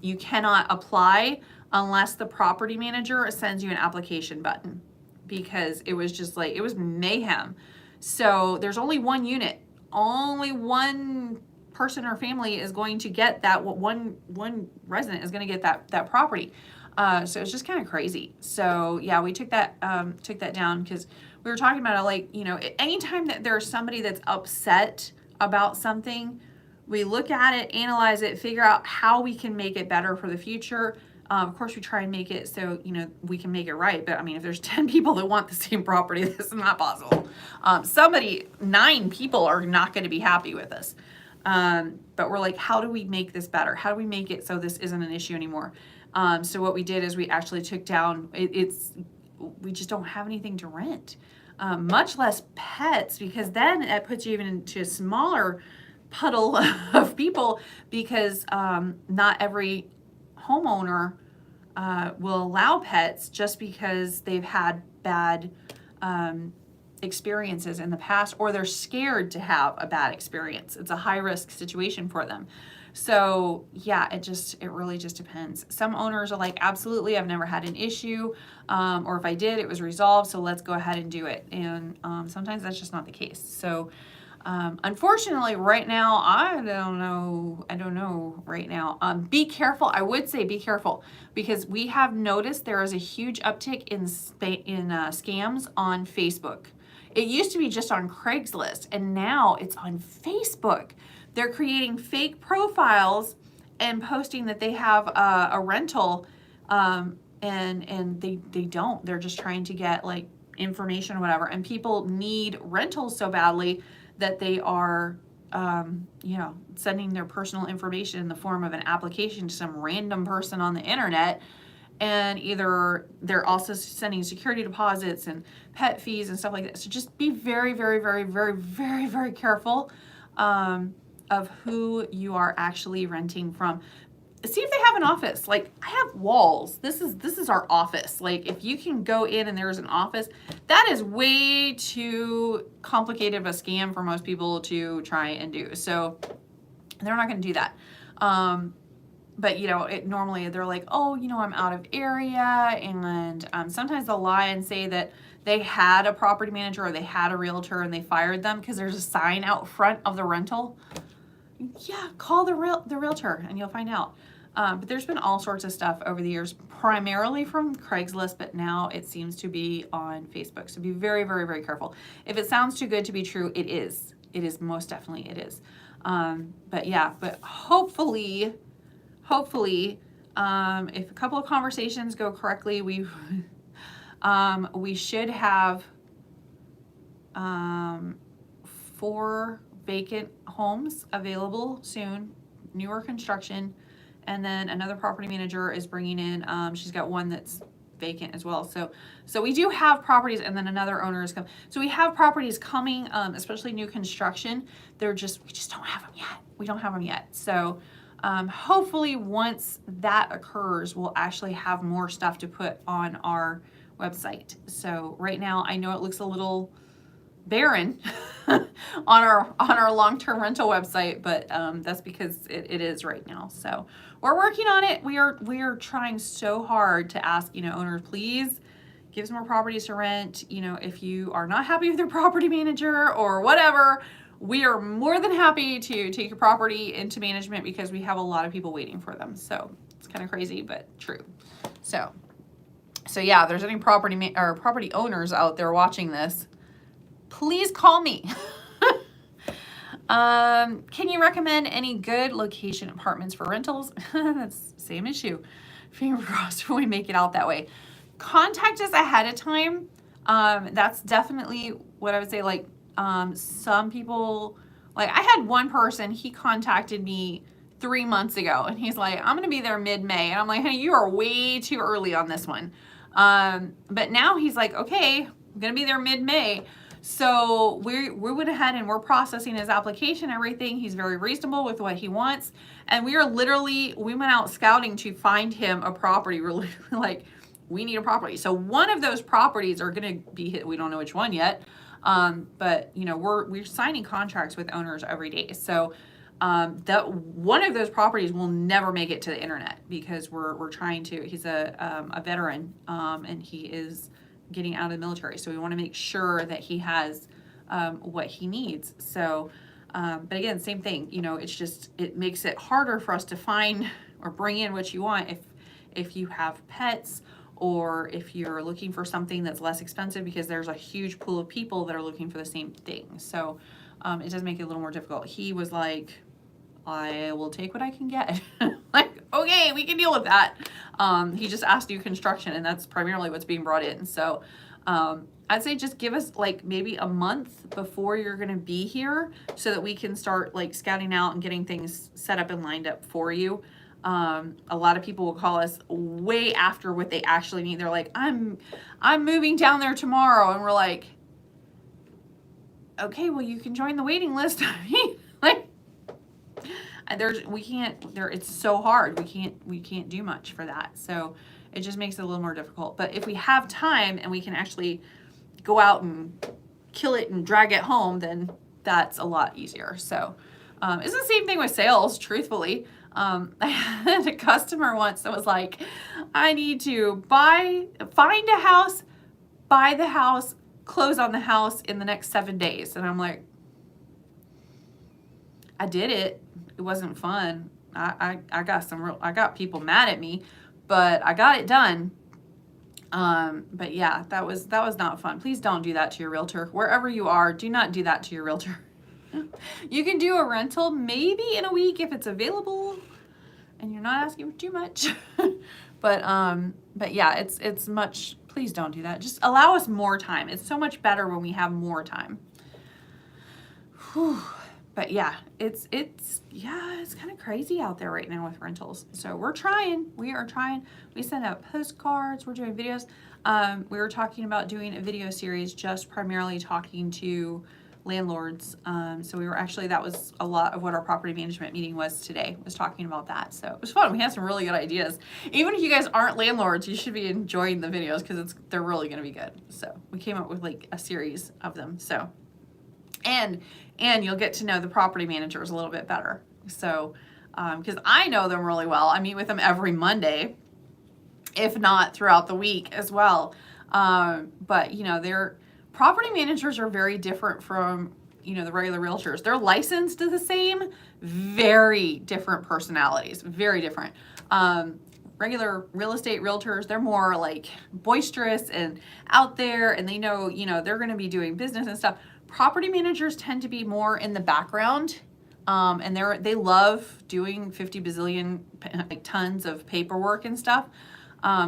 You cannot apply unless the property manager sends you an application button, because it was just like, it was mayhem. So there's only one unit. Only one person or family is going to get that. One resident is going to get that property. So it's just kind of crazy. So yeah, we took that down, because we were talking about it, like, anytime that there's somebody that's upset about something, we look at it, analyze it, figure out how we can make it better for the future. Of course, we try and make it so, we can make it right. But I mean, if there's 10 people that want the same property, this is not possible. 9 people are not going to be happy with this. But we're like, how do we make this better? How do we make it so this isn't an issue anymore? So what we did is we actually took down, we just don't have anything to rent, much less pets, because then it puts you even into a smaller puddle of people, because not every homeowner will allow pets just because they've had bad experiences in the past, or they're scared to have a bad experience. It's a high risk situation for them. So yeah, it really just depends. Some owners are like, absolutely, I've never had an issue, or if I did, it was resolved, so let's go ahead and do it. And sometimes that's just not the case. So unfortunately, right now, I don't know right now. Be careful. I would say be careful, because we have noticed there is a huge uptick in scams on Facebook. It used to be just on Craigslist, and now it's on Facebook. They're creating fake profiles and posting that they have a rental, and they don't. They're just trying to get like information or whatever. And people need rentals so badly that they are, sending their personal information in the form of an application to some random person on the internet. And either they're also sending security deposits and pet fees and stuff like that. So just be very, very, very, very, very, very careful of who you are actually renting from. See if they have an office. Like, I have walls. This is our office. Like, if you can go in and there's an office, that is way too complicated of a scam for most people to try and do. So they're not going to do that. But normally they're like, oh, I'm out of area, and sometimes they'll lie and say that they had a property manager or they had a realtor and they fired them because there's a sign out front of the rental. Yeah, call the realtor and you'll find out. But there's been all sorts of stuff over the years, primarily from Craigslist, but now it seems to be on Facebook. So be very, very, very careful. If it sounds too good to be true, it is. It is, most definitely it is. But hopefully, if a couple of conversations go correctly, we should have 4 vacant homes available soon, newer construction, and then another property manager is bringing in, she's got one that's vacant as well. So we do have properties, and then another owner is coming. So we have properties coming, especially new construction. We just don't have them yet. We don't have them yet. So hopefully once that occurs, we'll actually have more stuff to put on our website. So right now, I know it looks a little barren on our long-term rental website, but that's because it is right now. So we're working on it. We are trying so hard to ask owners, please give us more properties to rent. If you are not happy with your property manager or whatever, we are more than happy to take your property into management, because we have a lot of people waiting for them. So it's kind of crazy, but true. So yeah, if there's any property owners out there watching this, please call me. Can you recommend any good location apartments for rentals? That's the same issue. Fingers crossed when we make it out that way. Contact us ahead of time. That's definitely what I would say. Like, some people, like I had one person, he contacted me 3 months ago, and he's like, I'm going to be there mid-May. And I'm like, hey, you are way too early on this one. But now he's like, okay, I'm going to be there mid-May. So we went ahead and we're processing his application, everything. He's very reasonable with what he wants. And we went out scouting to find him a property. We're literally like, we need a property. So one of those properties are going to be hit. We don't know which one yet. But you know, we're signing contracts with owners every day. So that one of those properties will never make it to the internet because we're trying to. He's a veteran, and he is getting out of the military, so we want to make sure that he has what he needs. So, but again, same thing. You know, it makes it harder for us to find or bring in what you want if you have pets, or if you're looking for something that's less expensive, because there's a huge pool of people that are looking for the same thing. So it does make it a little more difficult. He was like, I will take what I can get. Like, okay, we can deal with that. He just asked new construction, and that's primarily what's being brought in. So I'd say just give us like maybe a month before you're going to be here so that we can start like scouting out and getting things set up and lined up for you. A lot of people will call us way after what they actually need. They're like, I'm moving down there tomorrow. And we're like, okay, well, you can join the waiting list. I mean, like, it's so hard. We can't do much for that. So it just makes it a little more difficult. But if we have time and we can actually go out and kill it and drag it home, then that's a lot easier. So it's the same thing with sales, truthfully. I had a customer once that was like, I need to find a house, buy the house, close on the house in the next 7 days. And I'm like, I did it. It wasn't fun. I got people mad at me, but I got it done. But yeah, that was not fun. Please don't do that to your realtor. Wherever you are, do not do that to your realtor. You can do a rental maybe in a week if it's available and you're not asking for too much. But yeah, it's much, please don't do that. Just allow us more time. It's so much better when we have more time. Whew. But yeah, it's kind of crazy out there right now with rentals. So we are trying. We send out postcards, we're doing videos. We were talking about doing a video series just primarily talking to landlords. So we were actually, that was a lot of what our property management meeting was today, was talking about that. So it was fun. We had some really good ideas. Even if you guys aren't landlords, you should be enjoying the videos because they're really going to be good. So we came up with like a series of them. So, and you'll get to know the property managers a little bit better. So, because I know them really well. I meet with them every Monday, if not throughout the week as well. But you know, their property managers are very different from, you know, the regular realtors. They're licensed to the same, very different personalities, very different. Regular real estate realtors, they're more like boisterous and out there, and they know, you know, they're going to be doing business and stuff. Property managers tend to be more in the background, and they love doing 50 bazillion like tons of paperwork and stuff.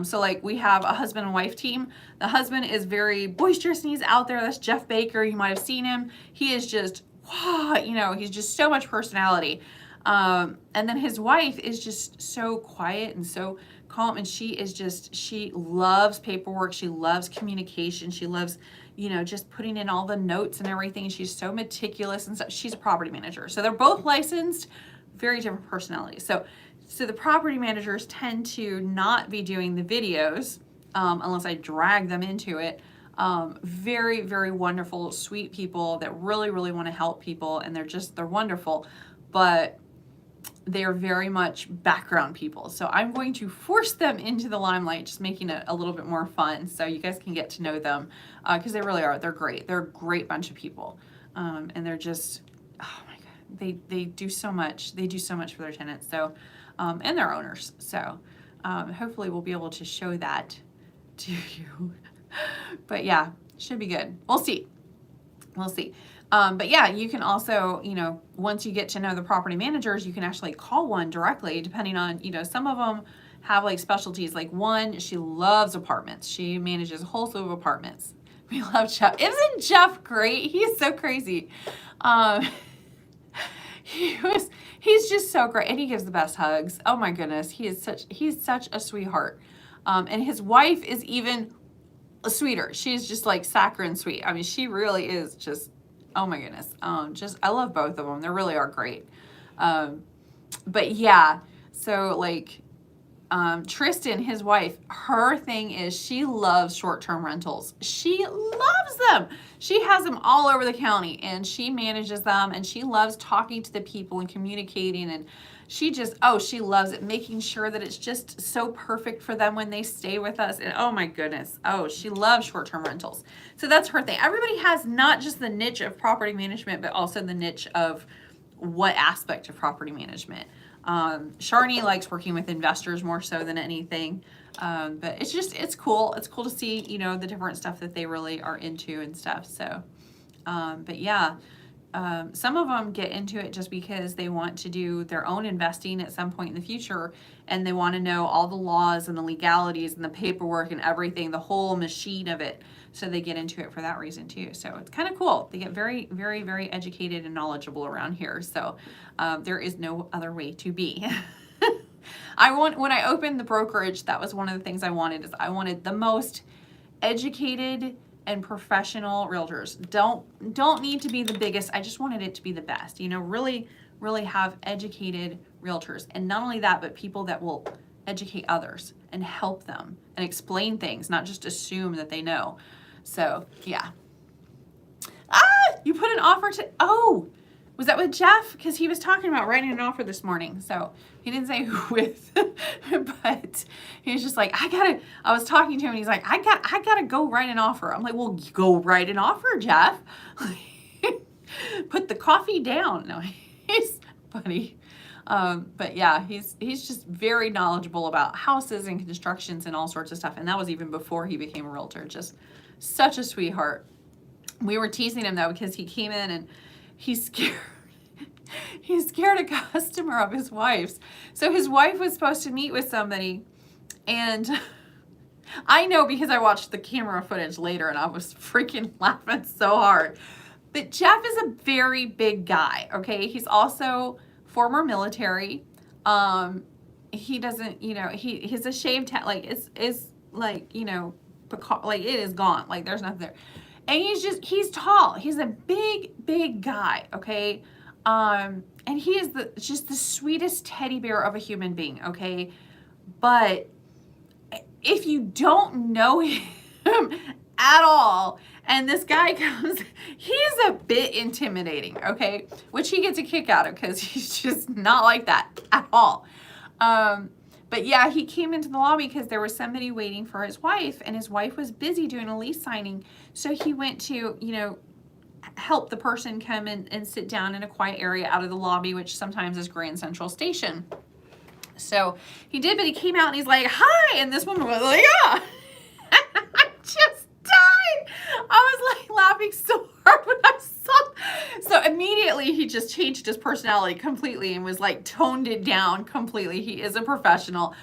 So like we have a husband and wife team. The husband is very boisterous and he's out there. That's Jeff Baker. You might have seen him. He is just, wow, you know, he's just so much personality. And then his wife is just so quiet and so calm, and she loves paperwork. She loves communication. She loves, you know, just putting in all the notes and everything. She's so meticulous and stuff. She's a property manager. So they're both licensed, very different personalities. So the property managers tend to not be doing the videos unless I drag them into it. Very, very wonderful, sweet people that really, really want to help people, and they're wonderful, but they're very much background people. So I'm going to force them into the limelight, just making it a little bit more fun so you guys can get to know them, because they really are. They're great. They're a great bunch of people, and they're just, oh my God, they do so much. They do so much for their tenants. So. And their owners. So hopefully we'll be able to show that to you. But yeah, should be good. We'll see. We'll see. But yeah, you can also, you know, once you get to know the property managers, you can actually call one directly, depending on, you know, some of them have like specialties. Like one, she loves apartments. She manages a whole slew of apartments. We love Jeff. Isn't Jeff great? He is so crazy. He's just so great, and he gives the best hugs. Oh my goodness, he's such a sweetheart. And his wife is even sweeter. She's just like saccharine sweet. I mean, she really is just, oh my goodness. Just, I love both of them. They really are great. But yeah, so like, Tristan, his wife, her thing is she loves short-term rentals. She loves them. She has them all over the county and she manages them and she loves talking to the people and communicating, and she just, oh, she loves it, making sure that it's just so perfect for them when they stay with us. And oh my goodness, oh, she loves short-term rentals. So that's her thing. Everybody has not just the niche of property management, but also the niche of what aspect of property management. Sharni likes working with investors more so than anything. But it's just, it's cool. It's cool to see, you know, the different stuff that they really are into and stuff. So, but yeah, some of them get into it just because they want to do their own investing at some point in the future, and they want to know all the laws and the legalities and the paperwork and everything, the whole machine of it. So they get into it for that reason too. So it's kind of cool. They get very, very, very educated and knowledgeable around here. So there is no other way to be. When I opened the brokerage, that was one of the things I wanted, is I wanted the most educated and professional realtors. Don't need to be the biggest. I just wanted it to be the best. You know, really, really have educated realtors. And not only that, but people that will educate others and help them and explain things, not just assume that they know. So yeah. You put an offer to, oh, was that with Jeff? Because he was talking about writing an offer this morning. So he didn't say who with, but he was just like, I was talking to him and he's like, I gotta go write an offer. I'm like, well, go write an offer, Jeff. Put the coffee down. No, he's funny. But yeah, he's just very knowledgeable about houses and constructions and all sorts of stuff. And that was even before he became a realtor. Just such a sweetheart. We were teasing him though, because he came in and he's scared. He's scared a customer of his wife's. So his wife was supposed to meet with somebody, and I know because I watched the camera footage later and I was freaking laughing so hard. But Jeff is a very big guy, okay? He's also former military. He doesn't, you know, he's a shaved head, like it's like, you know, like it is gone, like there's nothing there. And he's tall. He's a big guy, okay? And he is just the sweetest teddy bear of a human being, okay? But if you don't know him at all, and this guy comes, he's a bit intimidating, okay? Which he gets a kick out of because he's just not like that at all. But yeah, he came into the lobby because there was somebody waiting for his wife, and his wife was busy doing a lease signing. So he went to, you know, help the person come in and sit down in a quiet area out of the lobby, which sometimes is Grand Central Station. So he did, but he came out and he's like, hi, and this woman was like, yeah. I just died. I was like laughing so hard when I saw. So immediately he just changed his personality completely and was like toned it down completely. He is a professional,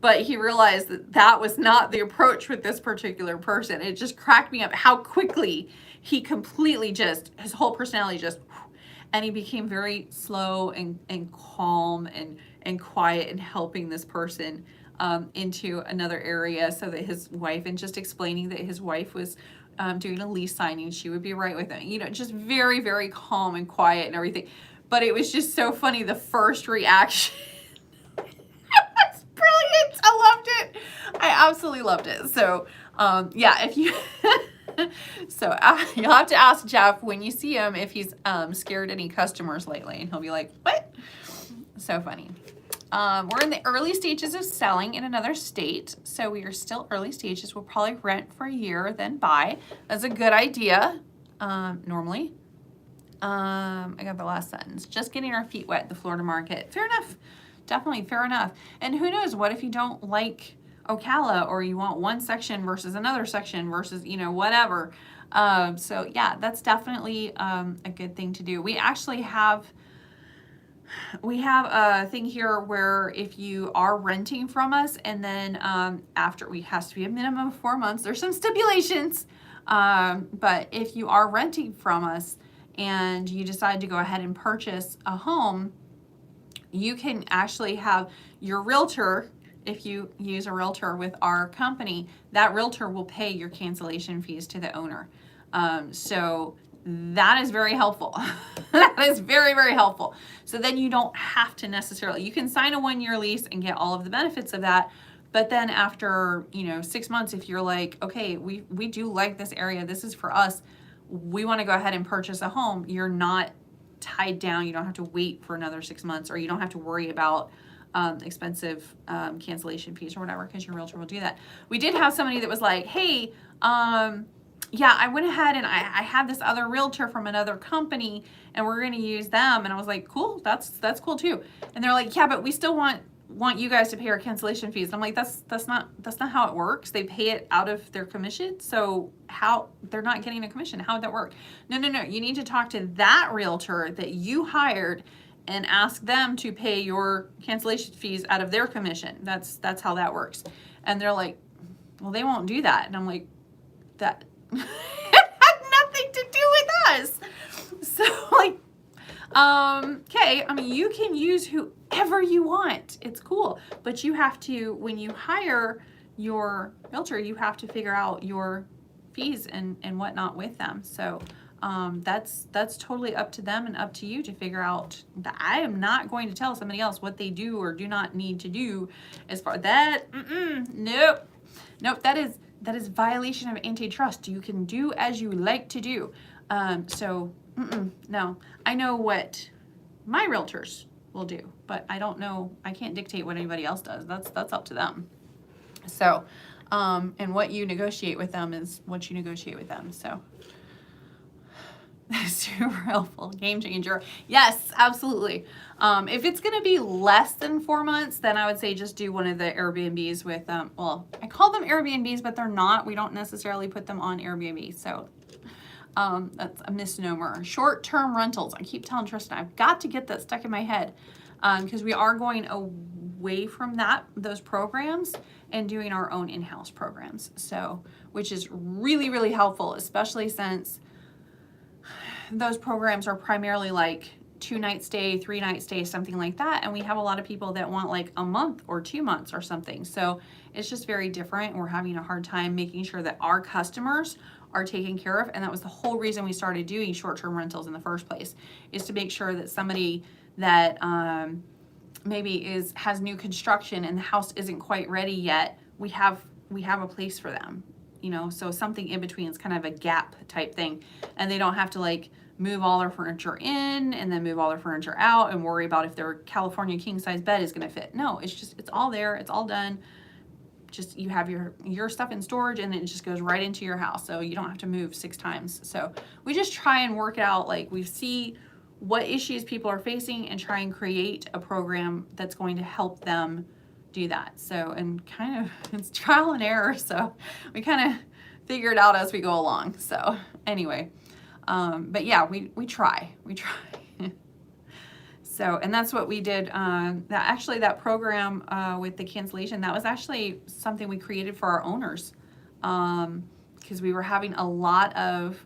but he realized that that was not the approach with this particular person. It just cracked me up how quickly he completely just, his whole personality just, and he became very slow and calm and quiet and helping this person into another area so that his wife, and just explaining that his wife was doing a lease signing, she would be right with him. You know, just very, very calm and quiet and everything. But it was just so funny, the first reaction. It's brilliant. I loved it. I absolutely loved it. So, yeah, if you... So you'll have to ask Jeff when you see him if he's scared any customers lately, and he'll be like, what? So funny. We're in the early stages of selling in another state, so we are still early stages. We'll probably rent for a year, then buy. That's a good idea, normally. I got the last sentence. Just getting our feet wet, the Florida market. Fair enough. Definitely fair enough. And who knows, what if you don't like Ocala, or you want one section versus another section versus, you know, whatever. So yeah, that's definitely a good thing to do. We actually have a thing here where if you are renting from us, and then after, it has to be a minimum of 4 months. There's some stipulations, but if you are renting from us and you decide to go ahead and purchase a home, you can actually have your realtor if you use a realtor with our company, that realtor will pay your cancellation fees to the owner. So that is very helpful. That is very, very helpful. So then you don't have to necessarily, you can sign a 1-year lease and get all of the benefits of that. But then after, 6 months, if you're like, okay, we do like this area, this is for us, we want to go ahead and purchase a home, you're not tied down. You don't have to wait for another 6 months, or you don't have to worry about expensive cancellation fees or whatever, because your realtor will do that. We did have somebody that was like, hey, yeah, I went ahead and I had this other realtor from another company and we're going to use them. And I was like, cool, that's cool too. And they're like, yeah, but we still want you guys to pay our cancellation fees. And I'm like, that's not how it works. They pay it out of their commission. So how they're not getting a commission? How would that work? No. You need to talk to that realtor that you hired and ask them to pay your cancellation fees out of their commission. That's how that works. And they're like, well, they won't do that. And I'm like, that it had nothing to do with us. So like, okay, I mean, you can use whoever you want. It's cool. But you have to, when you hire your realtor, you have to figure out your fees and whatnot with them. So that's totally up to them and up to you to figure out. That I am not going to tell somebody else what they do or do not need to do as far that. Nope. That is violation of antitrust. You can do as you like to do. No. I know what my realtors will do, but I don't know. I can't dictate what anybody else does. That's up to them. So, and what you negotiate with them is what you negotiate with them. So, super helpful. Game changer. Yes, absolutely. If it's going to be less than 4 months, then I would say just do one of the Airbnbs with, well, I call them Airbnbs, but they're not. We don't necessarily put them on Airbnb. So that's a misnomer. Short-term rentals. I keep telling Tristan, I've got to get that stuck in my head because we are going away from those programs and doing our own in-house programs. So, which is really, really helpful, especially since those programs are primarily like 2-night stay, 3-night stay, something like that. And we have a lot of people that want like a month or 2 months or something. So it's just very different. We're having a hard time making sure that our customers are taken care of. And that was the whole reason we started doing short-term rentals in the first place, is to make sure that somebody that maybe has new construction and the house isn't quite ready yet, we have a place for them. So something in between is kind of a gap type thing. And they don't have to like move all their furniture in and then move all their furniture out and worry about if their California king size bed is going to fit. No, it's all there. It's all done. Just you have your stuff in storage and it just goes right into your house. So you don't have to move 6 times. So we just try and work it out. Like we see what issues people are facing and try and create a program that's going to help them do that. So, and kind of it's trial and error. So we kind of figure it out as we go along. So anyway, but yeah, we try. So, and that's what we did. That program with the cancellation, that was actually something we created for our owners, because we were having a lot of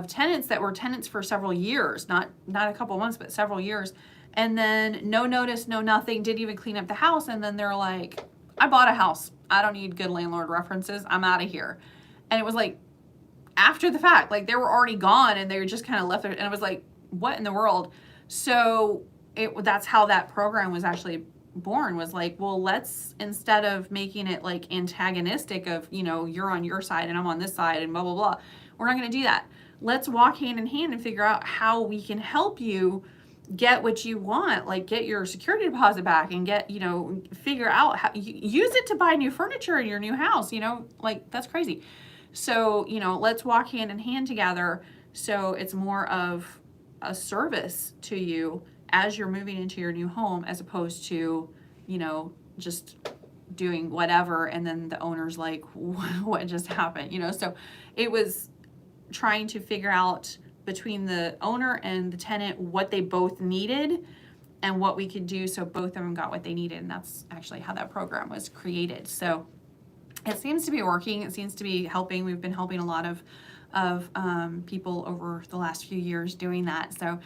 tenants that were tenants for several years, not a couple months, but several years. And then no notice, no nothing, didn't even clean up the house. And then they're like, I bought a house. I don't need good landlord references. I'm out of here. And it was like, after the fact, like they were already gone and they were just kind of left there. And it was like, what in the world? So that's how that program was actually born, was like, well, let's, instead of making it like antagonistic of, you're on your side and I'm on this side and blah, blah, blah. We're not going to do that. Let's walk hand in hand and figure out how we can help you get what you want, like get your security deposit back and get, figure out how use it to buy new furniture in your new house, like that's crazy. So, let's walk hand in hand together. So it's more of a service to you as you're moving into your new home, as opposed to, just doing whatever. And then the owner's like, what just happened? So it was trying to figure out between the owner and the tenant what they both needed and what we could do so both of them got what they needed. And that's actually how that program was created. So it seems to be working. It seems to be helping. We've been helping a lot of people over the last few years doing that. So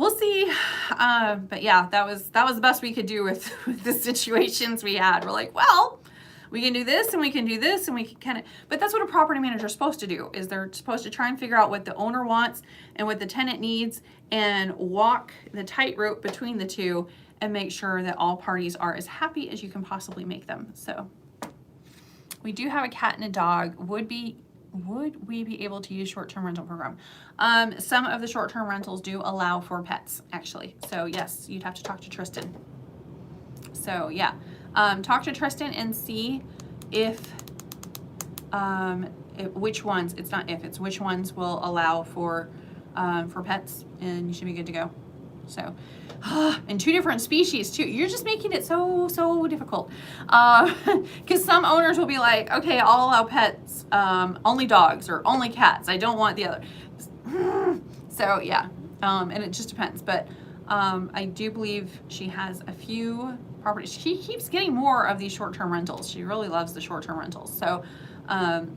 we'll see. But yeah, that was the best we could do with the situations we had. We're like, well, we can do this and we can do this and we can kind of, but that's what a property manager is supposed to do, is they're supposed to try and figure out what the owner wants and what the tenant needs and walk the tightrope between the two and make sure that all parties are as happy as you can possibly make them. So we do have a cat and a dog. Would we be able to use short-term rental program? Some of the short-term rentals do allow for pets, actually. So yes, you'd have to talk to Tristan. So yeah, talk to Tristan and see which ones, it's not if, it's which ones will allow for pets, and you should be good to go. So, and 2 different species too. You're just making it so difficult. Because some owners will be like, okay, I'll allow pets, only dogs or only cats. I don't want the other. So yeah, and it just depends. But I do believe she has a few properties. She keeps getting more of these short-term rentals. She really loves the short-term rentals. So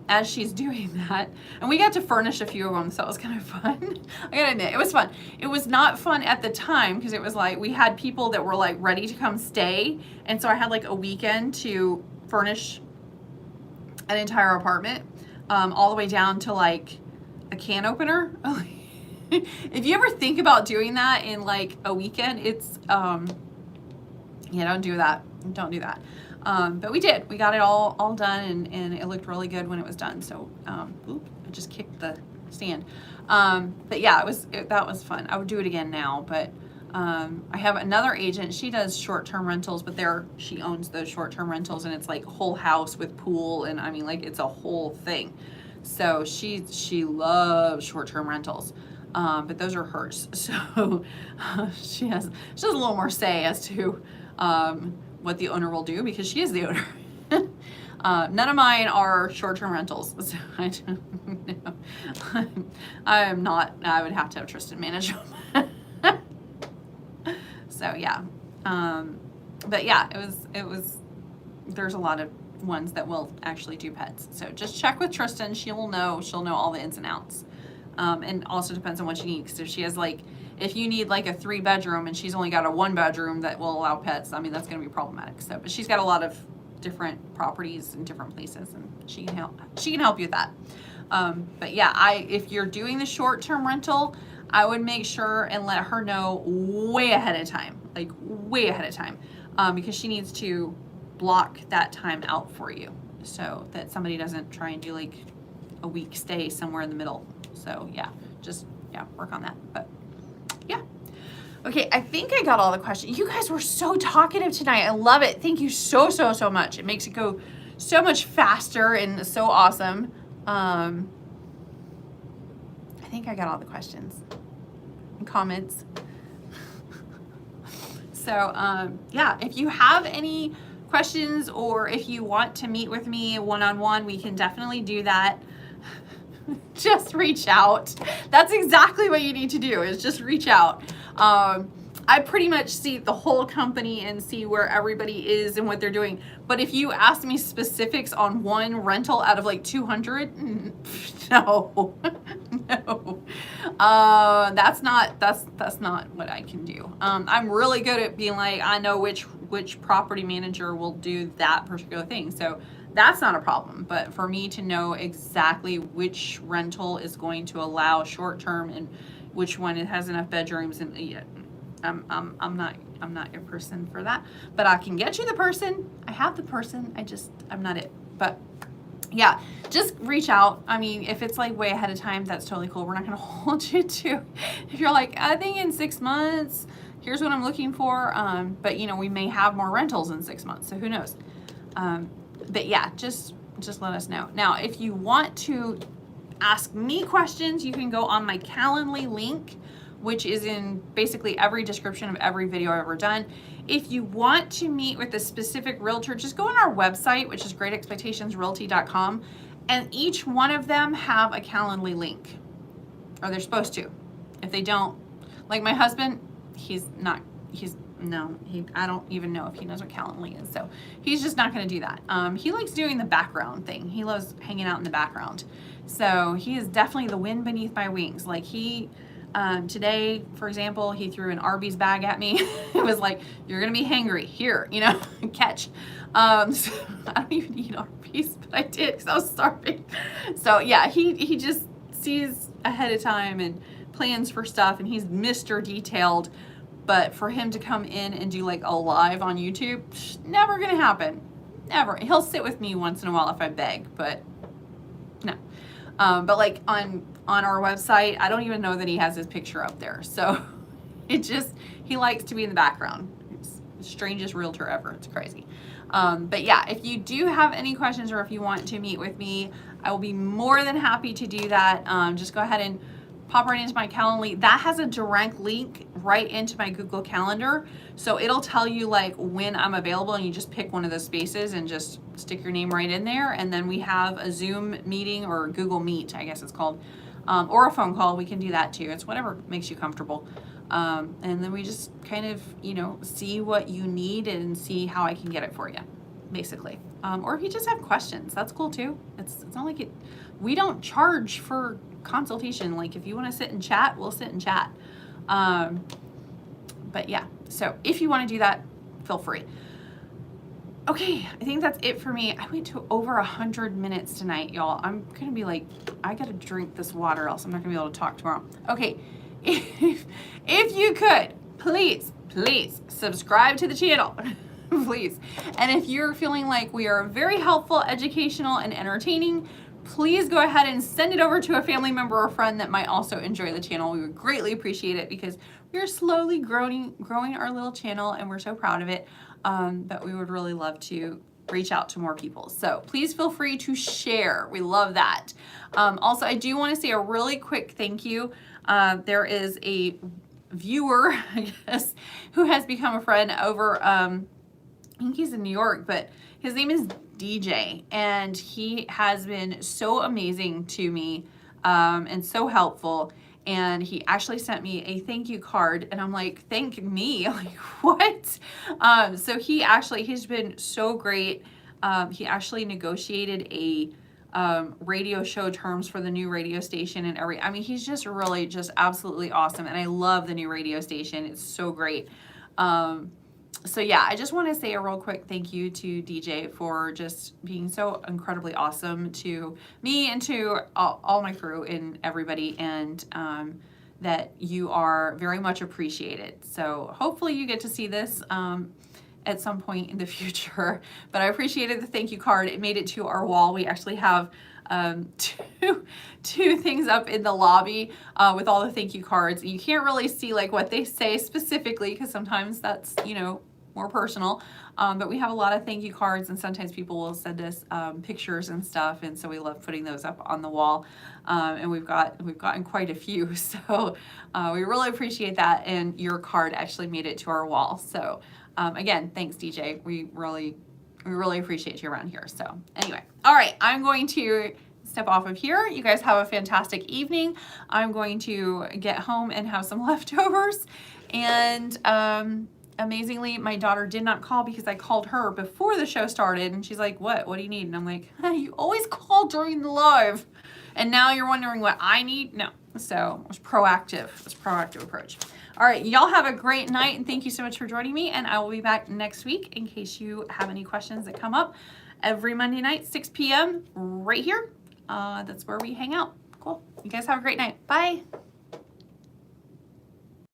as she's doing that, and we got to furnish a few of them, so it was kind of fun. I gotta admit, it was fun. It was not fun at the time because it was like we had people that were like ready to come stay, and so I had like a weekend to furnish an entire apartment, all the way down to like a can opener. If you ever think about doing that in like a weekend, it's yeah, don't do that. But we did. We got it all done, and it looked really good when it was done. So, oop, I just kicked the stand. But yeah, that was fun. I would do it again now, but I have another agent. She does short-term rentals, but she owns those short-term rentals, and it's like whole house with pool, and I mean, like, it's a whole thing. So she loves short-term rentals. But those are hers. So she has a little more say as to what the owner will do, because she is the owner. None of mine are short-term rentals, so I don't know. I am not. I would have to have Tristan manage them. So yeah, but yeah, it was. There's a lot of ones that will actually do pets. So just check with Tristan. She'll know all the ins and outs. And also depends on what she needs. If she has if you need like a 3-bedroom and she's only got a 1-bedroom that will allow pets, I mean, that's going to be problematic. So, but she's got a lot of different properties in different places, and she can help you with that. But yeah, if you're doing the short-term rental, I would make sure and let her know way ahead of time, because she needs to block that time out for you so that somebody doesn't try and do like a week stay somewhere in the middle. So yeah, work on that. But yeah. Okay, I think I got all the questions. You guys were so talkative tonight. I love it. Thank you so much. It makes it go so much faster and so awesome. I think I got all the questions and comments. So yeah, if you have any questions or if you want to meet with me one-on-one, we can definitely do that. Just reach out. That's exactly what you need to do, is just reach out. I pretty much see the whole company and see where everybody is and what they're doing. But if you ask me specifics on one rental out of like 200, no, no, that's not what I can do. I'm really good at being like, I know which property manager will do that particular thing. So that's not a problem. But for me to know exactly which rental is going to allow short term and which one it has enough bedrooms, and yeah, I'm not your person for that. But I can get you the person. I have the person. I'm not it. But yeah, just reach out. I mean, if it's like way ahead of time, that's totally cool. We're not going to hold you to. If you're like, I think in 6 months, here's what I'm looking for. But you know, we may have more rentals in 6 months, so who knows? But yeah, just let us know. Now, if you want to ask me questions, you can go on my Calendly link, which is in basically every description of every video I've ever done. If you want to meet with a specific realtor, just go on our website, which is GER.ExpectationsRealty.com, and each one of them have a Calendly link, or they're supposed to. If they don't, like my husband, I don't even know if he knows what Calendly is, so he's just not going to do that. He likes doing the background thing. He loves hanging out in the background. So he is definitely the wind beneath my wings. Like Today, for example, he threw an Arby's bag at me. It was like, you're gonna be hangry, here, you know, catch. So I don't even eat Arby's, but I did because I was starving. So yeah, he just sees ahead of time and plans for stuff, and he's Mr. Detailed. But for him to come in and do like a live on YouTube, never gonna happen. Never. He'll sit with me once in a while if I beg, but no. But like on our website, I don't even know that he has his picture up there. So he likes to be in the background. It's the strangest realtor ever. It's crazy. But yeah, if you do have any questions or if you want to meet with me, I will be more than happy to do that. Just go ahead and pop right into my Calendly. That has a direct link right into my Google Calendar. So it'll tell you like when I'm available, and you just pick one of those spaces and just stick your name right in there. And then we have a Zoom meeting, or Google Meet, I guess it's called, or a phone call. We can do that too. It's whatever makes you comfortable. And then we just kind of, see what you need and see how I can get it for you, basically. Or if you just have questions, that's cool too. It's not like we don't charge for consultation. Like if you want to sit and chat, we'll sit and chat. But yeah, so if you want to do that, feel free. Okay, I think that's it for me. I went to over 100 minutes tonight, y'all. I'm gonna be like, I gotta drink this water, else I'm not gonna be able to talk tomorrow. Okay, if you could, please subscribe to the channel. Please. And if you're feeling like we are very helpful, educational, and entertaining, please go ahead and send it over to a family member or friend that might also enjoy the channel. We would greatly appreciate it, because we're slowly growing our little channel, and we're so proud of it. But we would really love to reach out to more people. So please feel free to share. We love that. Also, I do want to say a really quick thank you. There is a viewer, I guess, who has become a friend over, I think he's in New York, but his name is DJ, and he has been so amazing to me, and so helpful. And he actually sent me a thank you card, and I'm like, thank me? Like, what? So he's been so great. He actually negotiated a radio show terms for the new radio station and he's just really just absolutely awesome. And I love the new radio station. It's so great. So yeah, I just want to say a real quick thank you to DJ for just being so incredibly awesome to me and to all my crew and everybody, and that you are very much appreciated. So hopefully you get to see this at some point in the future. But I appreciated the thank you card. It made it to our wall. We actually have two things up in the lobby with all the thank you cards. You can't really see like what they say specifically, because sometimes that's more personal, but we have a lot of thank you cards, and sometimes people will send us pictures and stuff, and so we love putting those up on the wall, and we've gotten quite a few, so we really appreciate that. And your card actually made it to our wall, so again, thanks DJ. We really appreciate you around here. So anyway, all right, I'm going to step off of here. You guys have a fantastic evening. I'm going to get home and have some leftovers, and amazingly, my daughter did not call, because I called her before the show started, and she's like, what do you need? And I'm like, you always call during the live, and now you're wondering what I need? No. So it was proactive. It was a proactive approach. All right, y'all have a great night, and thank you so much for joining me, and I will be back next week in case you have any questions that come up. Every Monday night, 6 p.m. right here. That's where we hang out. Cool. You guys have a great night. Bye.